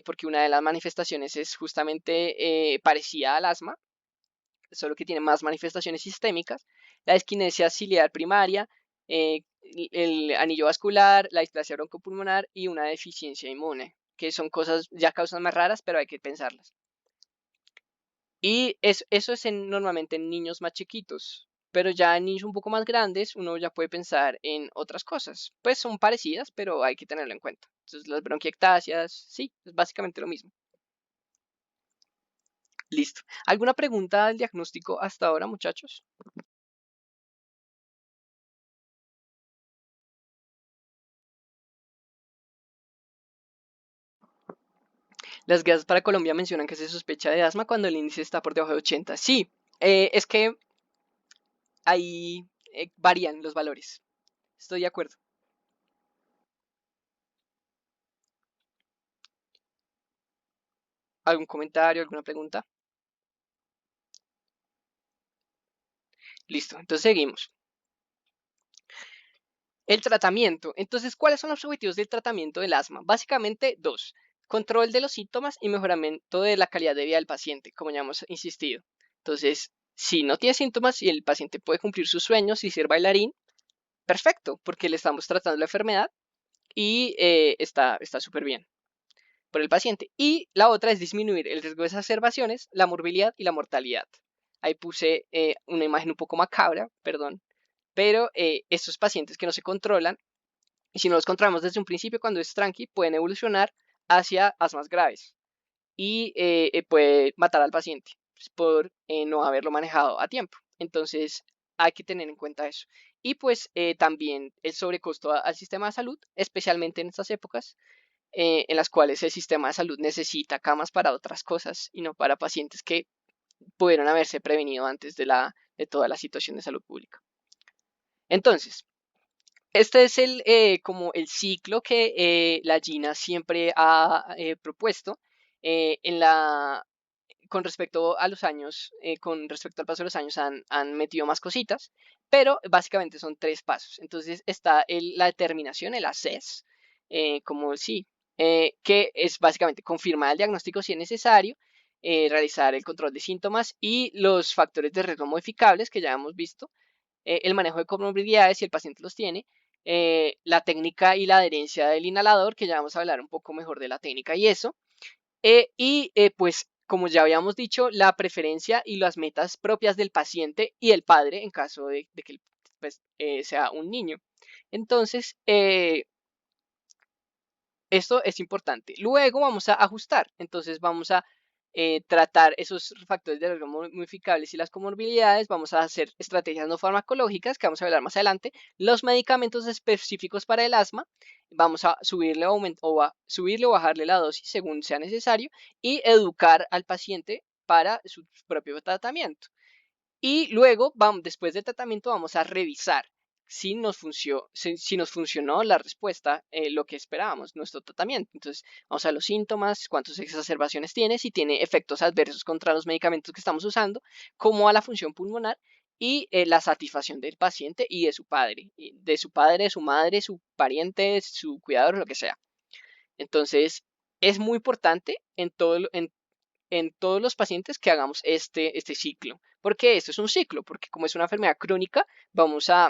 porque una de las manifestaciones es justamente parecida al asma, solo que tiene más manifestaciones sistémicas, la disquinesia ciliar primaria, el anillo vascular, la displasia broncopulmonar y una deficiencia inmune, que son cosas ya causas más raras, pero hay que pensarlas. Y eso es normalmente en niños más chiquitos, pero ya en niños un poco más grandes uno ya puede pensar en otras cosas. Pues son parecidas, pero hay que tenerlo en cuenta. Entonces las bronquiectasias, sí, es básicamente lo mismo. Listo. ¿Alguna pregunta al diagnóstico hasta ahora, muchachos? Las guías para Colombia mencionan que se sospecha de asma cuando el índice está por debajo de 80. Sí, es que ahí varían los valores. Estoy de acuerdo. ¿Algún comentario, alguna pregunta? Listo, entonces seguimos. El tratamiento. Entonces, ¿cuáles son los objetivos del tratamiento del asma? Básicamente dos. Control de los síntomas y mejoramiento de la calidad de vida del paciente, como ya hemos insistido. Entonces, si no tiene síntomas y el paciente puede cumplir sus sueños y ser bailarín, perfecto, porque le estamos tratando la enfermedad y está súper bien por el paciente. Y la otra es disminuir el riesgo de exacerbaciones, la morbilidad y la mortalidad. Ahí puse una imagen un poco macabra, perdón, pero estos pacientes que no se controlan, y si no los controlamos desde un principio cuando es tranqui, pueden evolucionar hacia asmas graves y puede matar al paciente pues, por no haberlo manejado a tiempo. Entonces hay que tener en cuenta eso. Y pues también el sobrecosto al sistema de salud, especialmente en estas épocas, en las cuales el sistema de salud necesita camas para otras cosas y no para pacientes que pudieron haberse prevenido antes de toda la situación de salud pública. Entonces, este es como el ciclo que la Gina siempre ha propuesto en con respecto a los años, con respecto al paso de los años han metido más cositas, pero básicamente son tres pasos. Entonces está la determinación, el assess, como sí, que es básicamente confirmar el diagnóstico si es necesario, realizar el control de síntomas y los factores de riesgo modificables que ya hemos visto, el manejo de comorbilidades si el paciente los tiene, la técnica y la adherencia del inhalador, que ya vamos a hablar un poco mejor de la técnica y eso, pues como ya habíamos dicho, la preferencia y las metas propias del paciente y el padre en caso de que pues, sea un niño. Entonces, esto es importante. Luego vamos a ajustar. Entonces vamos a tratar esos factores de riesgo modificables y las comorbilidades. Vamos a hacer estrategias no farmacológicas, que vamos a hablar más adelante. Los medicamentos específicos para el asma. Vamos a subirle o bajarle la dosis según sea necesario. Y educar al paciente para su propio tratamiento. Y luego, después del tratamiento, vamos a revisar si nos funcionó la respuesta, lo que esperábamos, nuestro tratamiento. Entonces, vamos a los síntomas, cuántas exacerbaciones tiene, si tiene efectos adversos contra los medicamentos que estamos usando, cómo va la función pulmonar y la satisfacción del paciente y de su padre, de su madre, su pariente, su cuidador, lo que sea. Entonces, es muy importante en todos los pacientes que hagamos este ciclo. ¿Por qué esto es un ciclo? Porque como es una enfermedad crónica, vamos a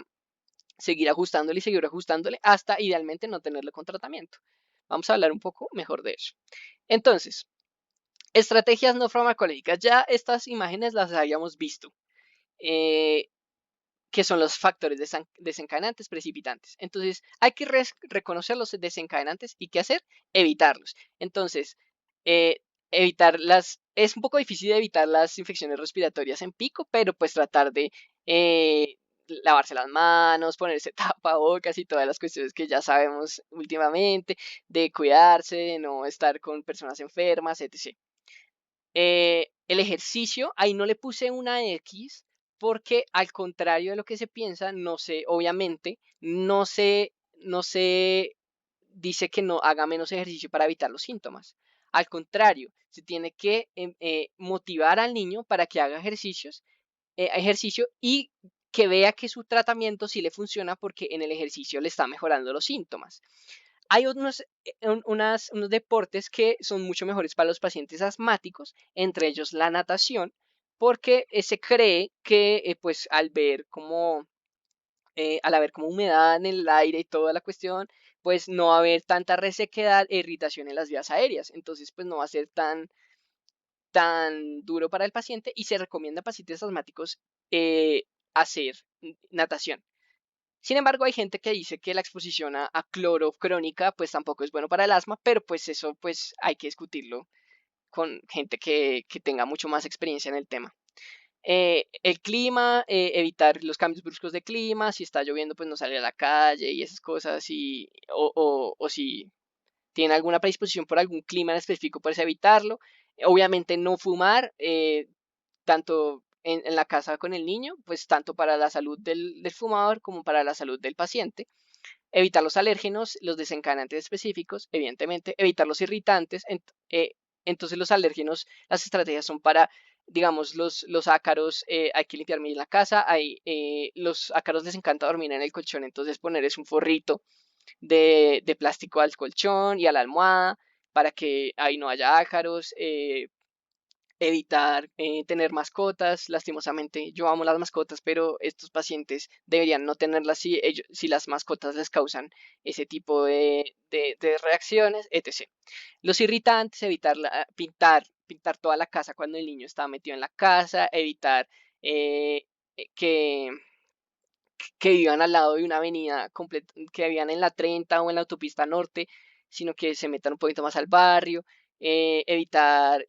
seguir ajustándole y seguir ajustándole hasta idealmente no tenerlo con tratamiento. Vamos a hablar un poco mejor de eso. Entonces, estrategias no farmacológicas. Ya estas imágenes las habíamos visto. Eh, que son los factores desencadenantes precipitantes. Entonces, hay que reconocer los desencadenantes y qué hacer, evitarlos. Entonces, eh, es un poco difícil evitar las infecciones respiratorias en pico, pero pues tratar de lavarse las manos, ponerse tapabocas y todas las cuestiones que ya sabemos últimamente, de cuidarse, de no estar con personas enfermas, etc. El ejercicio, ahí no le puse una X porque al contrario de lo que se piensa, no sé, obviamente, no se dice que no haga menos ejercicio para evitar los síntomas. Al contrario, se tiene que motivar al niño para que haga ejercicio y que vea que su tratamiento sí le funciona porque en el ejercicio le está mejorando los síntomas. Hay unos deportes que son mucho mejores para los pacientes asmáticos, entre ellos la natación, porque se cree que pues al haber como humedad en el aire y toda la cuestión, pues no va a haber tanta resequedad e irritación en las vías aéreas. Entonces, pues no va a ser tan duro para el paciente y se recomienda a pacientes asmáticos hacer natación. Sin embargo, hay gente que dice que la exposición a cloro crónica pues tampoco es bueno para el asma, pero pues eso pues hay que discutirlo con gente que tenga mucho más experiencia en el tema. El clima, evitar los cambios bruscos de clima, si está lloviendo pues no salir a la calle y esas cosas, o si tiene alguna predisposición por algún clima en específico, pues evitarlo. Obviamente no fumar, tanto en la casa con el niño, pues tanto para la salud del fumador como para la salud del paciente. Evitar los alérgenos, los desencadenantes específicos, evidentemente, evitar los irritantes. Entonces los alérgenos, las estrategias son para, digamos, los ácaros, hay que limpiar bien la casa, los ácaros les encanta dormir en el colchón, entonces ponerles un forrito de plástico al colchón y a la almohada para que ahí no haya ácaros. Evitar tener mascotas. Lastimosamente, yo amo las mascotas, pero estos pacientes deberían no tenerlas si las mascotas les causan ese tipo de reacciones, etc. Los irritantes, evitar pintar toda la casa cuando el niño está metido en la casa, evitar eh, que vivan al lado de una avenida completa, que vivan en la 30 o en la autopista norte, sino que se metan un poquito más al barrio, evitar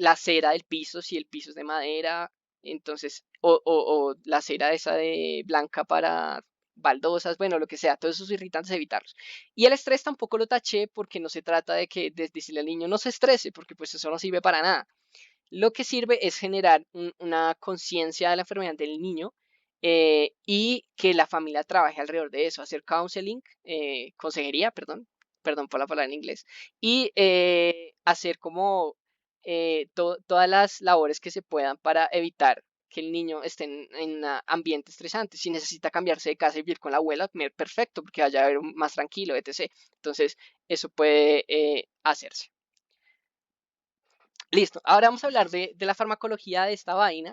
la cera del piso, si el piso es de madera, entonces, o la cera esa de blanca para baldosas, bueno, lo que sea, todos esos irritantes evitarlos. Y el estrés tampoco lo taché porque no se trata de que decirle al niño no se estrese, porque pues eso no sirve para nada. Lo que sirve es generar una conciencia de la enfermedad del niño, y que la familia trabaje alrededor de eso, hacer counseling, consejería, perdón por la palabra en inglés, y hacer como todas las labores que se puedan para evitar que el niño esté en un ambiente estresante. Si necesita cambiarse de casa y vivir con la abuela, perfecto, porque vaya a ver más tranquilo, etc. Entonces, eso puede hacerse. Listo, ahora vamos a hablar de la farmacología de esta vaina,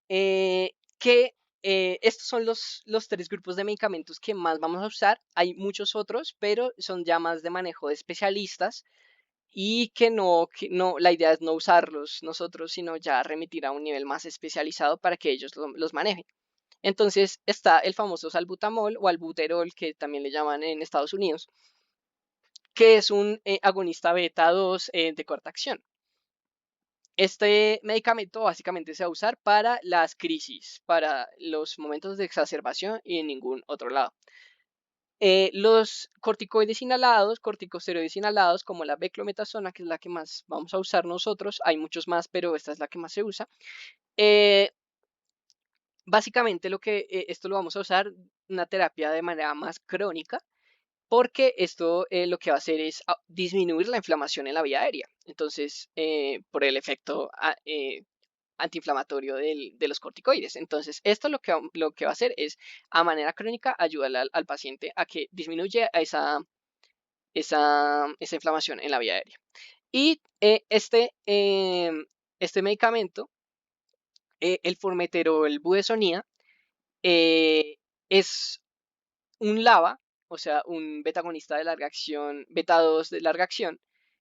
que estos son los tres grupos de medicamentos que más vamos a usar. Hay muchos otros, pero son ya más de manejo de especialistas y que no, la idea es no usarlos nosotros, sino ya remitir a un nivel más especializado para que ellos los manejen. Entonces está el famoso salbutamol o albuterol, que también le llaman en Estados Unidos, que es un agonista beta 2 de corta acción. Este medicamento básicamente se va a usar para las crisis, para los momentos de exacerbación y en ningún otro lado. Los corticoides inhalados, corticosteroides inhalados, como la beclometasona, que es la que más vamos a usar nosotros, hay muchos más, pero esta es la que más se usa. Eh, Básicamente esto lo vamos a usar una terapia de manera más crónica, porque esto lo que va a hacer es disminuir la inflamación en la vía aérea. Entonces, por el efecto antiinflamatorio de los corticoides. Entonces, esto lo que va a hacer es, a manera crónica, ayudar al paciente a que disminuya esa inflamación en la vía aérea. Y este medicamento, el formoterol budesonida, es un LABA, o sea, un betagonista de larga acción, beta 2 de larga acción,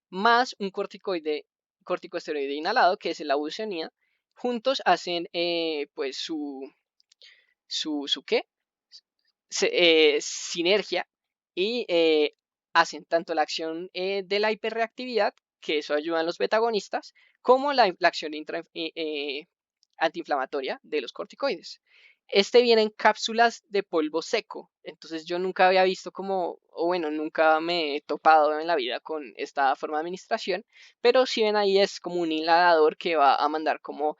más un corticosteroide inhalado, que es la budesonida. Juntos hacen pues su ¿qué? Sinergia y hacen tanto la acción de la hiperreactividad, que eso ayuda a los betagonistas, como la acción antiinflamatoria de los corticoides. Este viene en cápsulas de polvo seco, entonces yo nunca había visto como, o bueno, nunca me he topado en la vida con esta forma de administración, pero si ven ahí es como un inhalador que va a mandar como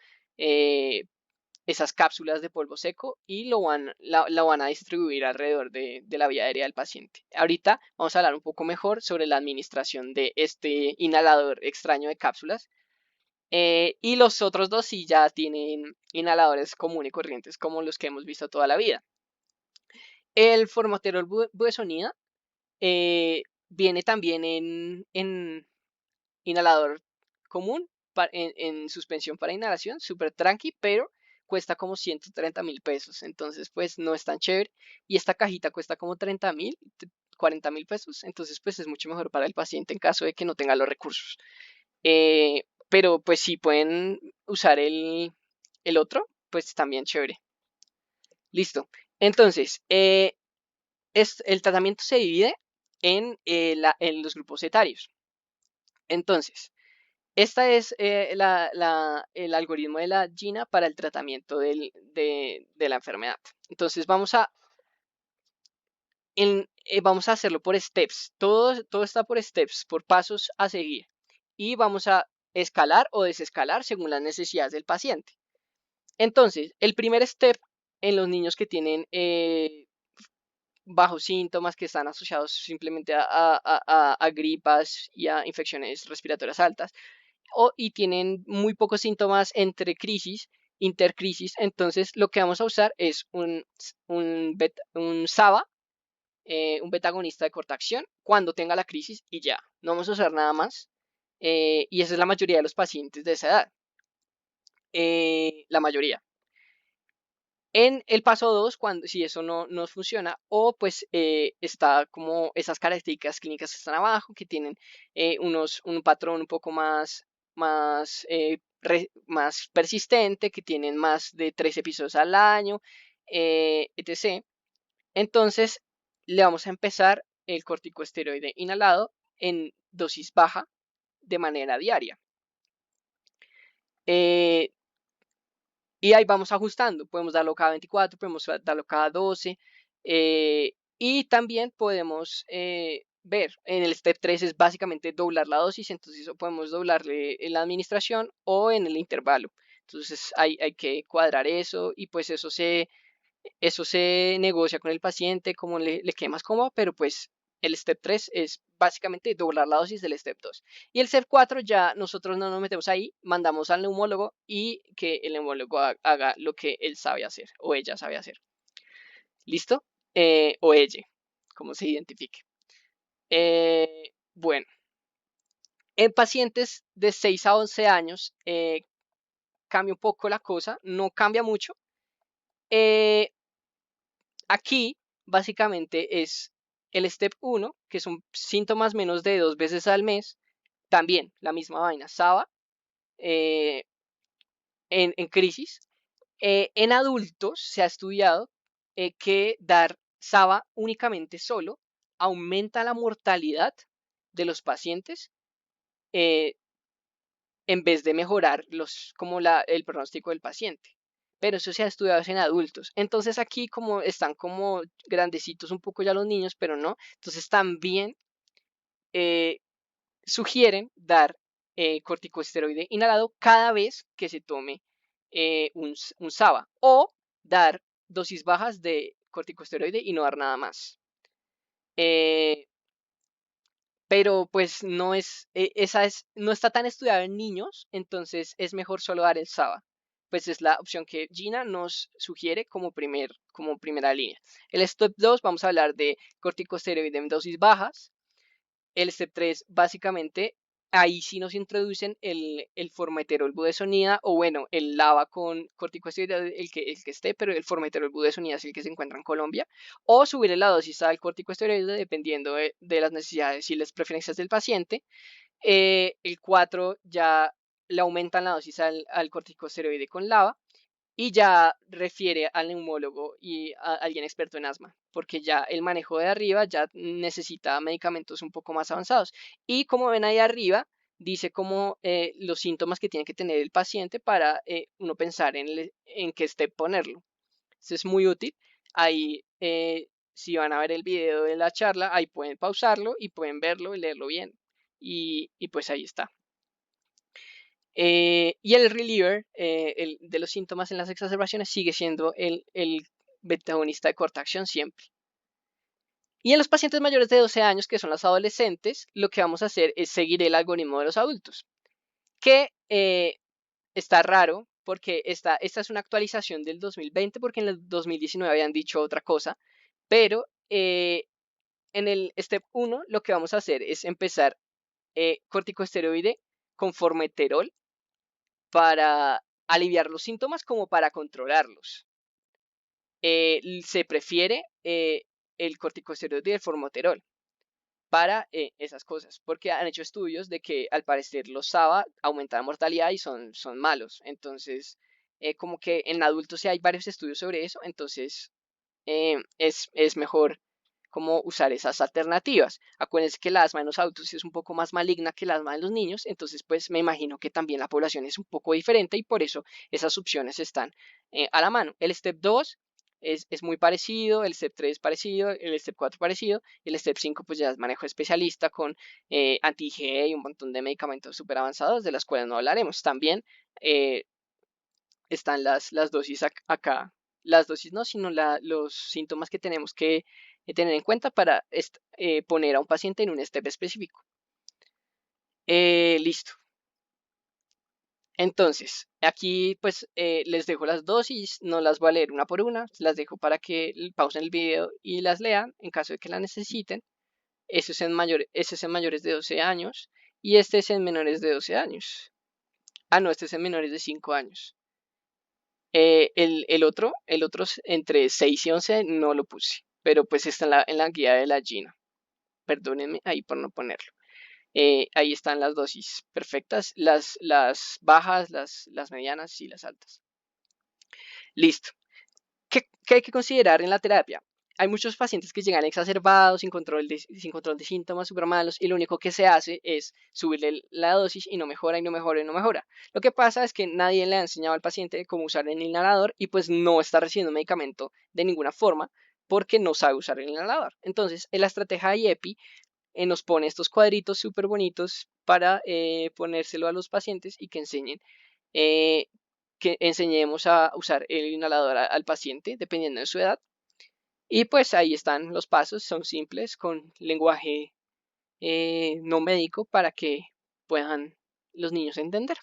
esas cápsulas de polvo seco y la van a distribuir alrededor de la vía aérea del paciente. Ahorita vamos a hablar un poco mejor sobre la administración de este inhalador extraño de cápsulas. Y los otros dos sí ya tienen inhaladores comunes y corrientes como los que hemos visto toda la vida. El formoterol budesonida viene también en inhalador común en suspensión para inhalación, súper tranqui, pero cuesta como 130.000 pesos. Entonces, pues no es tan chévere. Y esta cajita cuesta como 30.000, 40.000 pesos. Entonces, pues es mucho mejor para el paciente en caso de que no tenga los recursos. Pero pues si pueden usar el otro, pues también chévere. Listo. Entonces, el tratamiento se divide en los grupos etarios. Entonces, esta es el algoritmo de la GINA para el tratamiento de la enfermedad. Entonces vamos a hacerlo por steps. Todo está por steps, por pasos a seguir. Y vamos a escalar o desescalar según las necesidades del paciente. Entonces, el primer step en los niños que tienen bajos síntomas que están asociados simplemente a gripas y a infecciones respiratorias altas, y tienen muy pocos síntomas entre crisis, intercrisis, entonces lo que vamos a usar es un SABA, un betagonista de corta acción, cuando tenga la crisis y ya, no vamos a usar nada más. Y esa es la mayoría de los pacientes de esa edad, la mayoría. En el paso 2, cuando si eso no funciona, o pues está como esas características clínicas que están abajo, que tienen un patrón un poco más persistente, que tienen más de 3 episodios al año, etc. Entonces, le vamos a empezar el corticosteroide inhalado en dosis baja de manera diaria. Y ahí vamos ajustando, podemos darlo cada 24, podemos darlo cada 12. Y también podemos ver, en el step 3 es básicamente doblar la dosis, entonces eso podemos doblarle en la administración o en el intervalo. Entonces hay que cuadrar eso y pues eso se negocia con el paciente, como le quede más cómodo, pero pues el step 3 es básicamente doblar la dosis del step 2. Y el step 4 ya nosotros no nos metemos ahí, mandamos al neumólogo y que el neumólogo haga lo que él sabe hacer o ella sabe hacer. ¿Listo? O ella, como se identifique. Bueno, en pacientes de 6 a 11 años cambia un poco la cosa, no cambia mucho. Aquí básicamente es el step 1, que son síntomas menos de 2 veces al mes. También la misma vaina, SABA eh, en crisis. En adultos se ha estudiado que dar SABA únicamente solo aumenta la mortalidad de los pacientes eh, en vez de mejorar como el pronóstico del paciente. Pero eso se ha estudiado en adultos. Entonces aquí como están como grandecitos un poco ya los niños, pero no. Entonces también eh, sugieren dar corticosteroide inhalado cada vez que se tome un SABA o dar dosis bajas de corticosteroide y no dar nada más. Pero pues no está tan estudiado en niños, entonces es mejor solo dar el SABA. Pues es la opción que Gina nos sugiere como primera línea. El step 2 vamos a hablar de corticosteroide en dosis bajas. El step 3 básicamente ahí sí nos introducen el formoterol budesonida o bueno, el LABA con corticosteroide, el que esté, pero el formoterol budesonida es el que se encuentra en Colombia, o subir la dosis al corticosteroide dependiendo de las necesidades y las preferencias del paciente. El 4 ya le aumentan la dosis al corticosteroide con LABA. y ya refiere al neumólogo y a alguien experto en asma, porque ya el manejo de arriba ya necesita medicamentos un poco más avanzados. Y como ven ahí arriba, dice como los síntomas que tiene que tener el paciente para uno pensar en qué step ponerlo. Eso es muy útil. Ahí, si van a ver el video de la charla, ahí pueden pausarlo y pueden verlo y leerlo bien. Y pues ahí está. Y el reliever el de los síntomas en las exacerbaciones sigue siendo el betagonista de corta acción siempre. Y en los pacientes mayores de 12 años, que son los adolescentes, lo que vamos a hacer es seguir el algoritmo de los adultos, que está raro porque esta es una actualización del 2020 porque en el 2019 habían dicho otra cosa, pero en el step 1 lo que vamos a hacer es empezar corticosteroide con formoterol para aliviar los síntomas como para controlarlos. Se prefiere el corticosteroide y el formoterol para esas cosas, porque han hecho estudios de que al parecer los SABA aumentan la mortalidad y son malos. Entonces, como que en adultos sí hay varios estudios sobre eso, entonces es mejor como usar esas alternativas. Acuérdense que el asma en los adultos es un poco más maligna que el asma en los niños, entonces pues me imagino que también la población es un poco diferente y por eso esas opciones están a la mano. El step 2 es muy parecido, el step 3 parecido, el step 4 parecido, el step 5 pues ya es manejo especialista con anti-IgE y un montón de medicamentos súper avanzados de las cuales no hablaremos. También eh, están las dosis acá. Las dosis no, sino los síntomas que tenemos que tener en cuenta para poner a un paciente en un step específico. Listo. Entonces, aquí pues les dejo las dosis, no las voy a leer una por una, las dejo para que pausen el video y las lean en caso de que la necesiten. Ese es en mayores de 12 años y este es en menores de 12 años. Ah, no, este es en menores de 5 años. El otro entre 6 y 11 no lo puse, pero pues está en la guía de la Gina. Perdónenme ahí por no ponerlo. Ahí están las dosis perfectas, las bajas, las medianas y las altas. Listo. ¿Qué hay que considerar en la terapia? Hay muchos pacientes que llegan exacerbados, sin control de síntomas súper malos, y lo único que se hace es subirle la dosis y no mejora, y no mejora, y no mejora. Lo que pasa es que nadie le ha enseñado al paciente cómo usar el inhalador y pues no está recibiendo medicamento de ninguna forma porque no sabe usar el inhalador. Entonces, en la estrategia IEPI nos pone estos cuadritos súper bonitos para ponérselo a los pacientes y eh, que enseñemos a usar el inhalador al paciente dependiendo de su edad. Y pues ahí están los pasos, son simples con lenguaje no médico para que puedan los niños entender.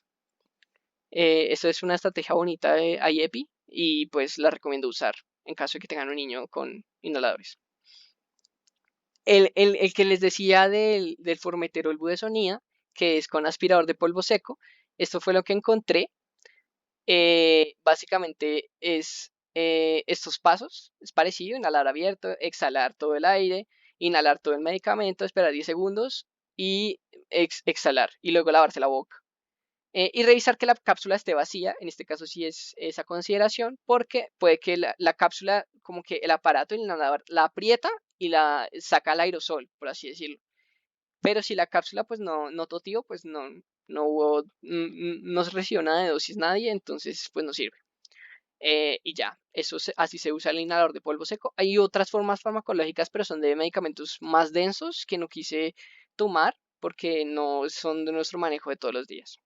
Esto es una estrategia bonita de IEPI y pues la recomiendo usar en caso de que tengan un niño con inhaladores. El que les decía del formoterol budesonida, que es con aspirador de polvo seco, esto fue lo que encontré. Básicamente es estos pasos, es parecido, inhalar abierto, exhalar todo el aire, inhalar todo el medicamento, esperar 10 segundos y exhalar y luego lavarse la boca. Y revisar que la cápsula esté vacía, en este caso sí es esa consideración, porque puede que la cápsula, como que el aparato, el inhalador, la aprieta y la saca al aerosol, por así decirlo. Pero si la cápsula pues no totió, pues no hubo, no se recibió nada de dosis nadie, entonces pues no sirve. Y ya, así se usa el inhalador de polvo seco. Hay otras formas farmacológicas, pero son de medicamentos más densos que no quise tomar porque no son de nuestro manejo de todos los días.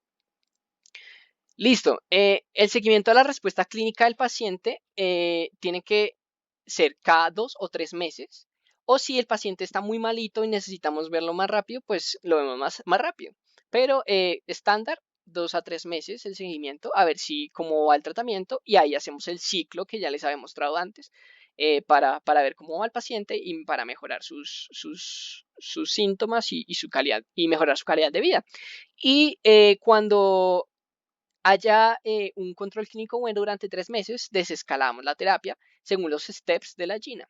Listo. El seguimiento a la respuesta clínica del paciente tiene que ser cada 2 o 3 meses. O si el paciente está muy malito y necesitamos verlo más rápido, pues lo vemos más rápido. Pero estándar, 2 a 3 meses el seguimiento, a ver si cómo va el tratamiento y ahí hacemos el ciclo que ya les había mostrado antes para ver cómo va el paciente y para mejorar sus síntomas y su calidad y mejorar su calidad de vida. Y cuando haya un control clínico bueno durante 3 meses, desescalamos la terapia según los steps de la GINA.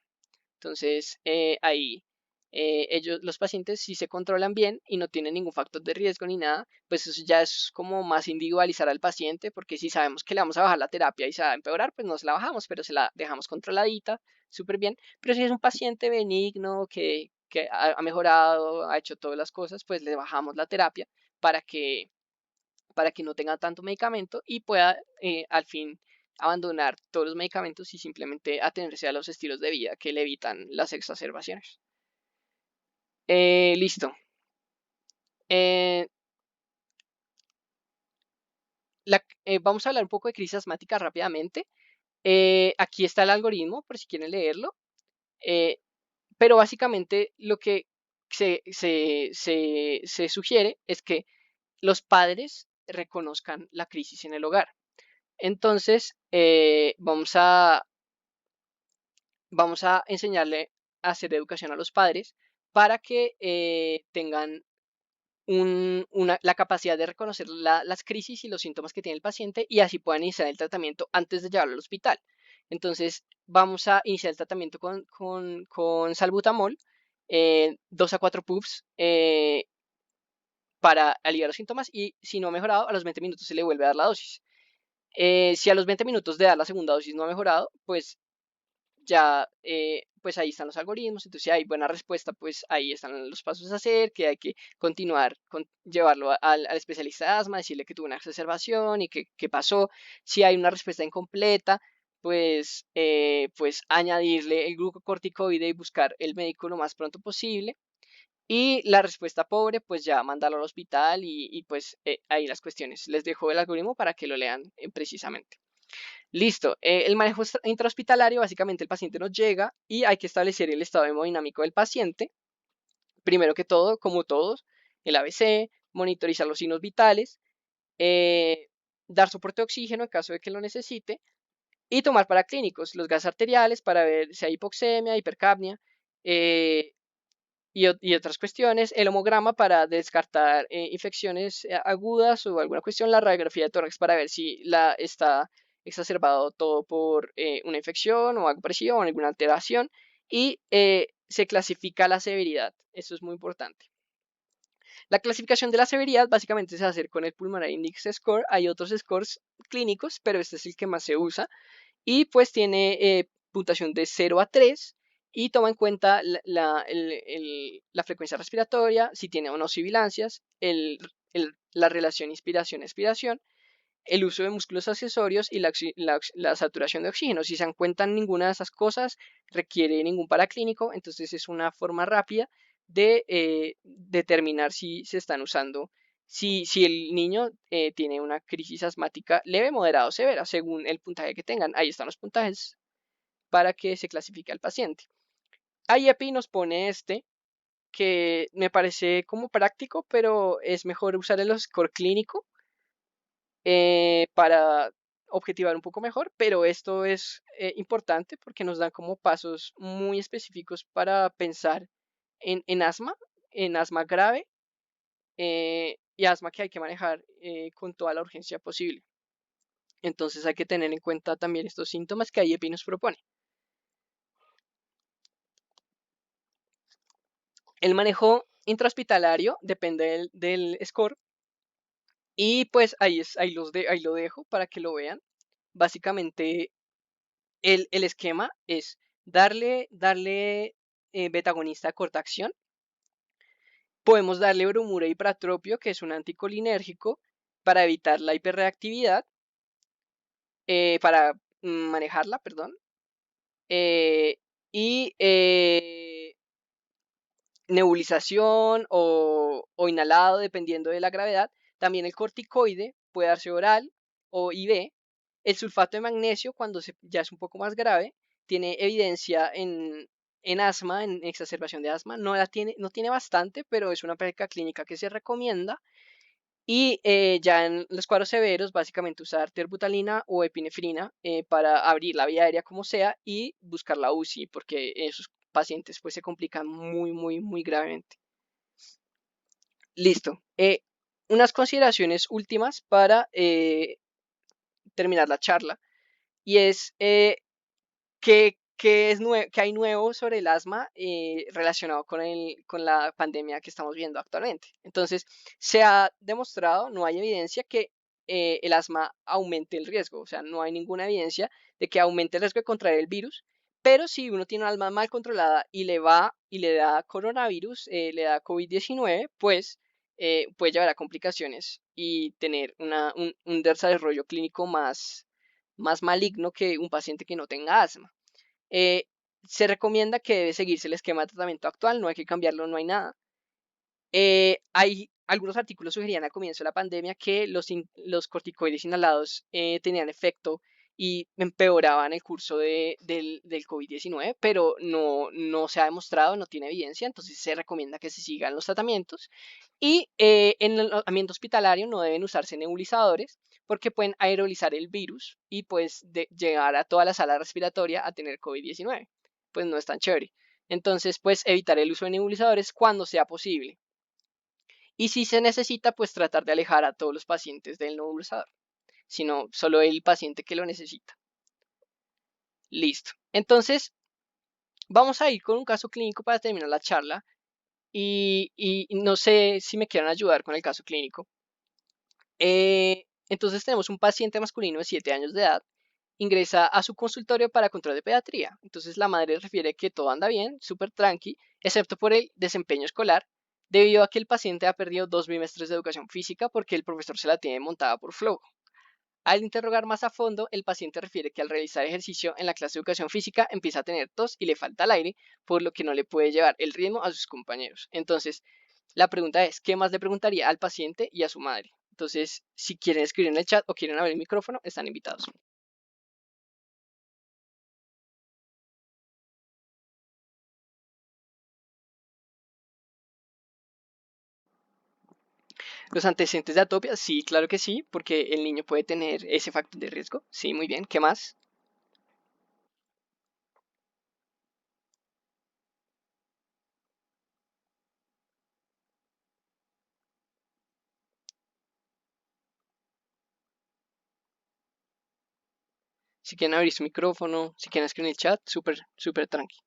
Entonces, ahí los pacientes, si se controlan bien y no tienen ningún factor de riesgo ni nada, pues eso ya es como más individualizar al paciente, porque si sabemos que le vamos a bajar la terapia y se va a empeorar, pues no se la bajamos, pero se la dejamos controladita, súper bien. Pero si es un paciente benigno que ha mejorado, ha hecho todas las cosas, pues le bajamos la terapia para que, para que no tenga tanto medicamento y pueda al fin abandonar todos los medicamentos y simplemente atenerse a los estilos de vida que le evitan las exacerbaciones. Listo. Eh, vamos a hablar un poco de crisis asmática rápidamente. Aquí está el algoritmo, por si quieren leerlo. Eh, pero básicamente lo que se sugiere es que los padres reconozcan la crisis en el hogar. Entonces, vamos a enseñarle a hacer educación a los padres para que tengan la capacidad de reconocer las crisis y los síntomas que tiene el paciente y así puedan iniciar el tratamiento antes de llevarlo al hospital. Entonces, vamos a iniciar el tratamiento con salbutamol, 2 a 4 puffs para aliviar los síntomas y si no ha mejorado, a los 20 minutos se le vuelve a dar la dosis. Si a los 20 minutos de dar la segunda dosis no ha mejorado, pues ya pues ahí están los algoritmos, entonces si hay buena respuesta, pues ahí están los pasos a hacer, que hay que continuar con llevarlo al especialista de asma, decirle que tuvo una exacerbación y que pasó. Si hay una respuesta incompleta, pues añadirle el glucocorticoide y buscar el médico lo más pronto posible. Y la respuesta pobre, pues ya mandarlo al hospital y pues ahí las cuestiones. Les dejo el algoritmo para que lo lean precisamente. Listo. El manejo intrahospitalario, básicamente el paciente nos llega y hay que establecer el estado hemodinámico del paciente. Primero que todo, como todos, el ABC, monitorizar los signos vitales, eh, dar soporte de oxígeno en caso de que lo necesite y tomar paraclínicos, los gases arteriales para ver si hay hipoxemia, hipercapnia eh, y otras cuestiones, el hemograma para descartar infecciones agudas o alguna cuestión, la radiografía de tórax para ver si está exacerbado todo por una infección o algo parecido o alguna alteración y se clasifica la severidad, eso es muy importante. La clasificación de la severidad básicamente se hace con el Pulmonary Index Score, hay otros scores clínicos, pero este es el que más se usa y pues tiene puntuación de 0 a 3 y toma en cuenta la frecuencia respiratoria, si tiene o no sibilancias, la relación inspiración-expiración, el uso de músculos accesorios y la saturación de oxígeno. Si se dan cuenta ninguna de esas cosas requiere ningún paraclínico, entonces es una forma rápida de determinar si se están usando, si el niño tiene una crisis asmática leve, moderada o severa, según el puntaje que tengan. Ahí están los puntajes para que se clasifique al paciente. IEPI nos pone que me parece como práctico, pero es mejor usar el score clínico para objetivar un poco mejor, pero esto es importante porque nos dan como pasos muy específicos para pensar en asma grave y asma que hay que manejar con toda la urgencia posible. Entonces hay que tener en cuenta también estos síntomas que IEPI nos propone. El manejo intrahospitalario depende del score y pues ahí lo dejo para que lo vean. Básicamente el esquema es darle betagonista de corta acción. Podemos darle bromura y pratropio, que es un anticolinérgico, para evitar la hiperreactividad, para manejarla, perdón. Y nebulización o inhalado, dependiendo de la gravedad. También el corticoide puede darse oral o IV. El sulfato de magnesio, cuando ya es un poco más grave, tiene evidencia en asma, en exacerbación de asma. No tiene bastante, pero es una práctica clínica que se recomienda. Y ya en los cuadros severos, básicamente usar terbutalina o epinefrina para abrir la vía aérea como sea y buscar la UCI, porque esos pacientes pues se complican muy gravemente. Listo. Unas consideraciones últimas para terminar la charla y es ¿qué ¿Qué hay nuevo sobre el asma relacionado con la pandemia que estamos viendo actualmente? Entonces, se ha demostrado, no hay evidencia que el asma aumente el riesgo, o sea, no hay ninguna evidencia de que aumente el riesgo de contraer el virus, pero si uno tiene un asma mal controlada y le da coronavirus, le da COVID-19, pues puede llevar a complicaciones y tener un desarrollo clínico más maligno que un paciente que no tenga asma. Eh, Se recomienda que debe seguirse el esquema de tratamiento actual, no hay que cambiarlo, no hay nada. Hay algunos artículos sugerían al comienzo de la pandemia que los corticoides inhalados tenían efecto y empeoraban el curso del COVID-19, pero no se ha demostrado, no tiene evidencia, entonces se recomienda que se sigan los tratamientos. Y en el ambiente hospitalario no deben usarse nebulizadores porque pueden aerolizar el virus y pues llegar a toda la sala respiratoria a tener COVID-19. Pues no es tan chévere. Entonces, pues evitar el uso de nebulizadores cuando sea posible. Y si se necesita, pues tratar de alejar a todos los pacientes del nebulizador, sino solo el paciente que lo necesita. Listo. Entonces, vamos a ir con un caso clínico para terminar la charla y no sé si me quieran ayudar con el caso clínico. Entonces tenemos un paciente masculino de 7 años de edad, ingresa a su consultorio para control de pediatría. Entonces la madre refiere que todo anda bien, súper tranqui, excepto por el desempeño escolar, debido a que el paciente ha perdido 2 bimestres de educación física porque el profesor se la tiene montada por flojo. Al interrogar más a fondo, el paciente refiere que al realizar ejercicio en la clase de educación física empieza a tener tos y le falta el aire, por lo que no le puede llevar el ritmo a sus compañeros. Entonces, la pregunta es, ¿qué más le preguntaría al paciente y a su madre? Entonces, si quieren escribir en el chat o quieren abrir el micrófono, están invitados. Los antecedentes de atopia, sí, claro que sí, porque el niño puede tener ese factor de riesgo. Sí, muy bien. ¿Qué más? Si quieren abrir su micrófono, si quieren escribir en el chat, súper, súper tranqui.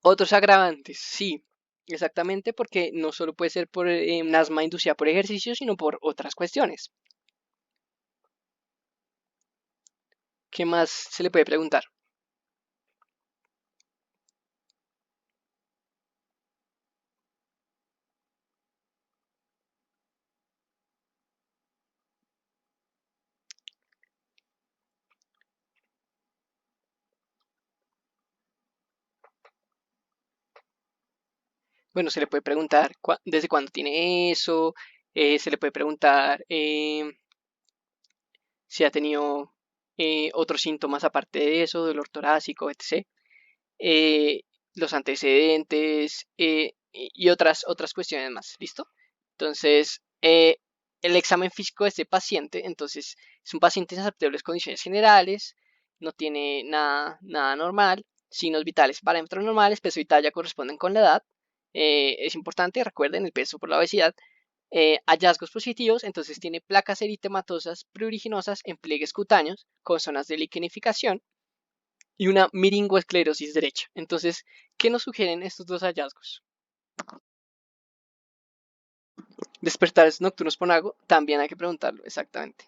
Otros agravantes, sí, exactamente, porque no solo puede ser por un asma inducida por ejercicio, sino por otras cuestiones. ¿Qué más se le puede preguntar? Bueno, se le puede preguntar desde cuándo tiene eso, se le puede preguntar si ha tenido otros síntomas aparte de eso, dolor torácico, etc. eh, los antecedentes y otras cuestiones más. ¿Listo? Entonces, el examen físico de este paciente, entonces, es un paciente en aceptables condiciones generales, no tiene nada normal, signos vitales, parámetros normales, peso y talla corresponden con la edad. Es importante, recuerden, el peso por la obesidad. Hallazgos positivos, entonces tiene placas eritematosas pruriginosas en pliegues cutáneos con zonas de liquenificación y una miringoesclerosis derecha. Entonces, ¿qué nos sugieren estos dos hallazgos? Despertares nocturnos por algo, también hay que preguntarlo, exactamente.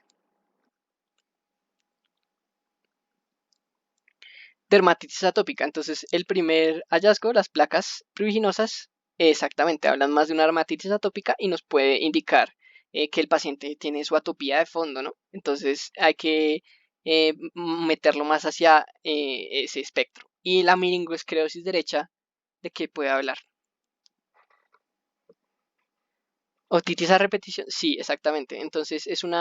Dermatitis atópica, entonces el primer hallazgo, las placas pruriginosas, exactamente, hablan más de una dermatitis atópica y nos puede indicar que el paciente tiene su atopía de fondo, ¿no? Entonces hay que meterlo más hacia ese espectro. Y la miringoesclerosis derecha, ¿de qué puede hablar? Otitis a repetición, sí, exactamente. Entonces son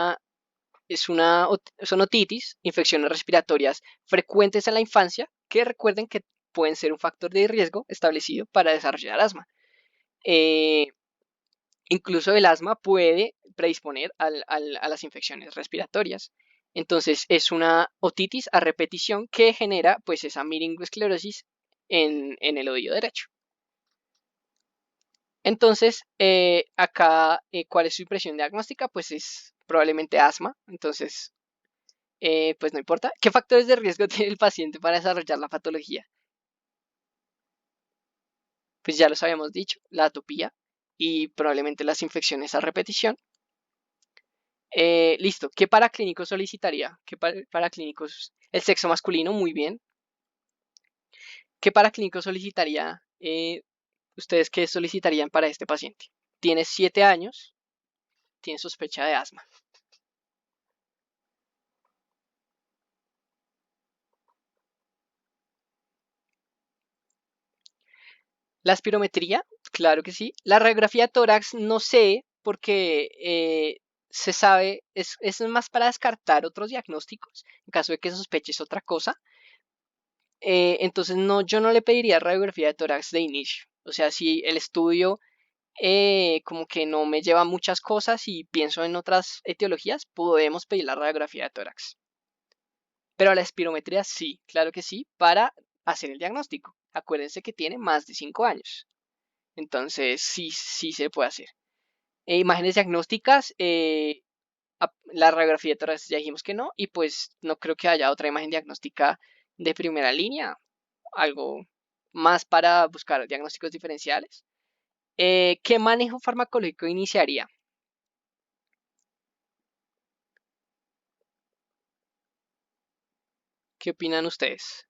otitis, infecciones respiratorias frecuentes en la infancia que recuerden que pueden ser un factor de riesgo establecido para desarrollar asma. Eh, Incluso el asma puede predisponer a las infecciones respiratorias. Entonces es una otitis a repetición que genera pues esa miringoesclerosis en el oído derecho. Entonces, acá, ¿cuál es su impresión diagnóstica? Pues es probablemente asma. Entonces, pues no importa. ¿Qué factores de riesgo tiene el paciente para desarrollar la patología? Pues ya los habíamos dicho, la atopía y probablemente las infecciones a repetición. Listo, ¿qué paraclínico solicitaría? ¿Qué paraclínicos? El sexo masculino, muy bien. ¿Qué paraclínico solicitaría? ¿Ustedes qué solicitarían para este paciente? Tiene 7 años, tiene sospecha de asma. La espirometría, claro que sí. La radiografía de tórax, no sé, porque se sabe, es más para descartar otros diagnósticos, en caso de que sospeches otra cosa. Entonces, no, yo no le pediría radiografía de tórax de inicio. O sea, si el estudio como que no me lleva muchas cosas y pienso en otras etiologías, podemos pedir la radiografía de tórax. Pero la espirometría sí, claro que sí, para hacer el diagnóstico. Acuérdense que tiene más de 5 años. Entonces, sí, sí se puede hacer. Imágenes diagnósticas, la radiografía de tórax ya dijimos que no, y pues no creo que haya otra imagen diagnóstica de primera línea, algo más para buscar diagnósticos diferenciales. ¿Qué manejo farmacológico iniciaría? ¿Qué opinan ustedes?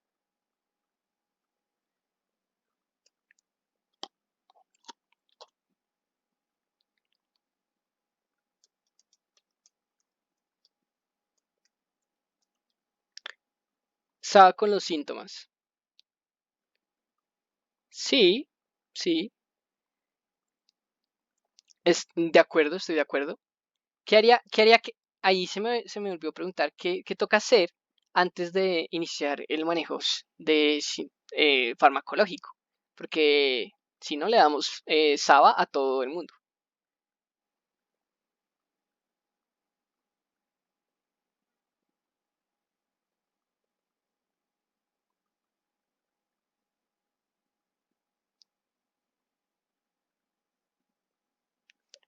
Estaba con los síntomas. Sí, sí, de acuerdo, estoy de acuerdo. ¿Qué haría que, ahí se me olvidó preguntar, ¿qué toca hacer antes de iniciar el manejo farmacológico? Porque si no le damos SABA a todo el mundo.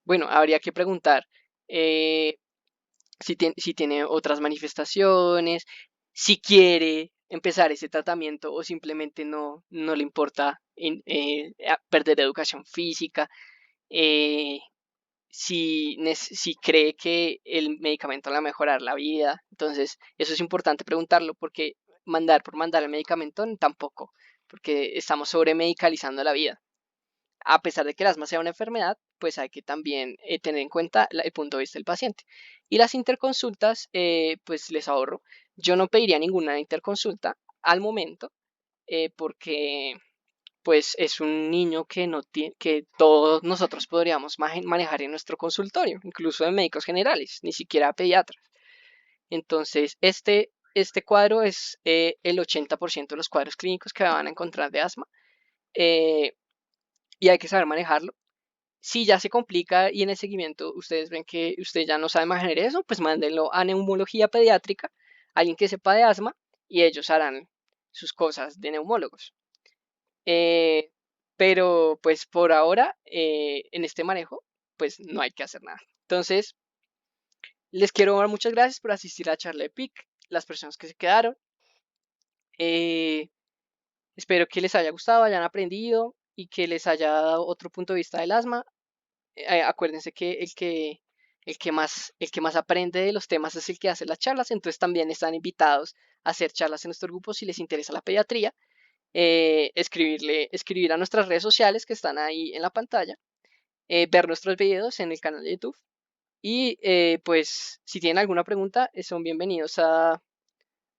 Bueno, habría que preguntar eh, si tiene otras manifestaciones, si quiere empezar ese tratamiento o simplemente no le importa perder educación física. eh, si cree que el medicamento le va a mejorar la vida. Entonces, eso es importante preguntarlo porque mandar por mandar el medicamento tampoco, porque estamos sobre medicalizando la vida. A pesar de que el asma sea una enfermedad, pues hay que también tener en cuenta el punto de vista del paciente. Y las interconsultas, pues les ahorro. Yo no pediría ninguna interconsulta al momento, porque pues es un niño que no tiene, que todos nosotros podríamos manejar en nuestro consultorio, incluso en médicos generales, ni siquiera pediatras. Entonces, este cuadro es el 80% de los cuadros clínicos que van a encontrar de asma, eh, y hay que saber manejarlo. Si ya se complica y en el seguimiento ustedes ven que usted ya no sabe manejar eso, pues mándenlo a neumología pediátrica, alguien que sepa de asma, y ellos harán sus cosas de neumólogos. Eh, pero pues por ahora, en este manejo, pues no hay que hacer nada. Entonces, les quiero dar muchas gracias por asistir a la charla de PIC, las personas que se quedaron. Eh, Espero que les haya gustado, hayan aprendido y que les haya dado otro punto de vista del asma. Acuérdense que el que más aprende de los temas es el que hace las charlas, entonces también están invitados a hacer charlas en nuestro grupo si les interesa la pediatría. Escribir a nuestras redes sociales que están ahí en la pantalla, ver nuestros videos en el canal de YouTube y pues si tienen alguna pregunta son bienvenidos a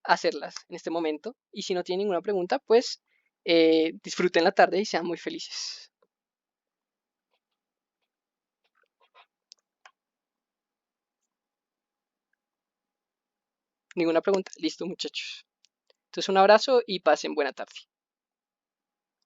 hacerlas en este momento y si no tienen ninguna pregunta pues disfruten la tarde y sean muy felices. Ninguna pregunta, listo muchachos. Entonces un abrazo y pasen buena tarde.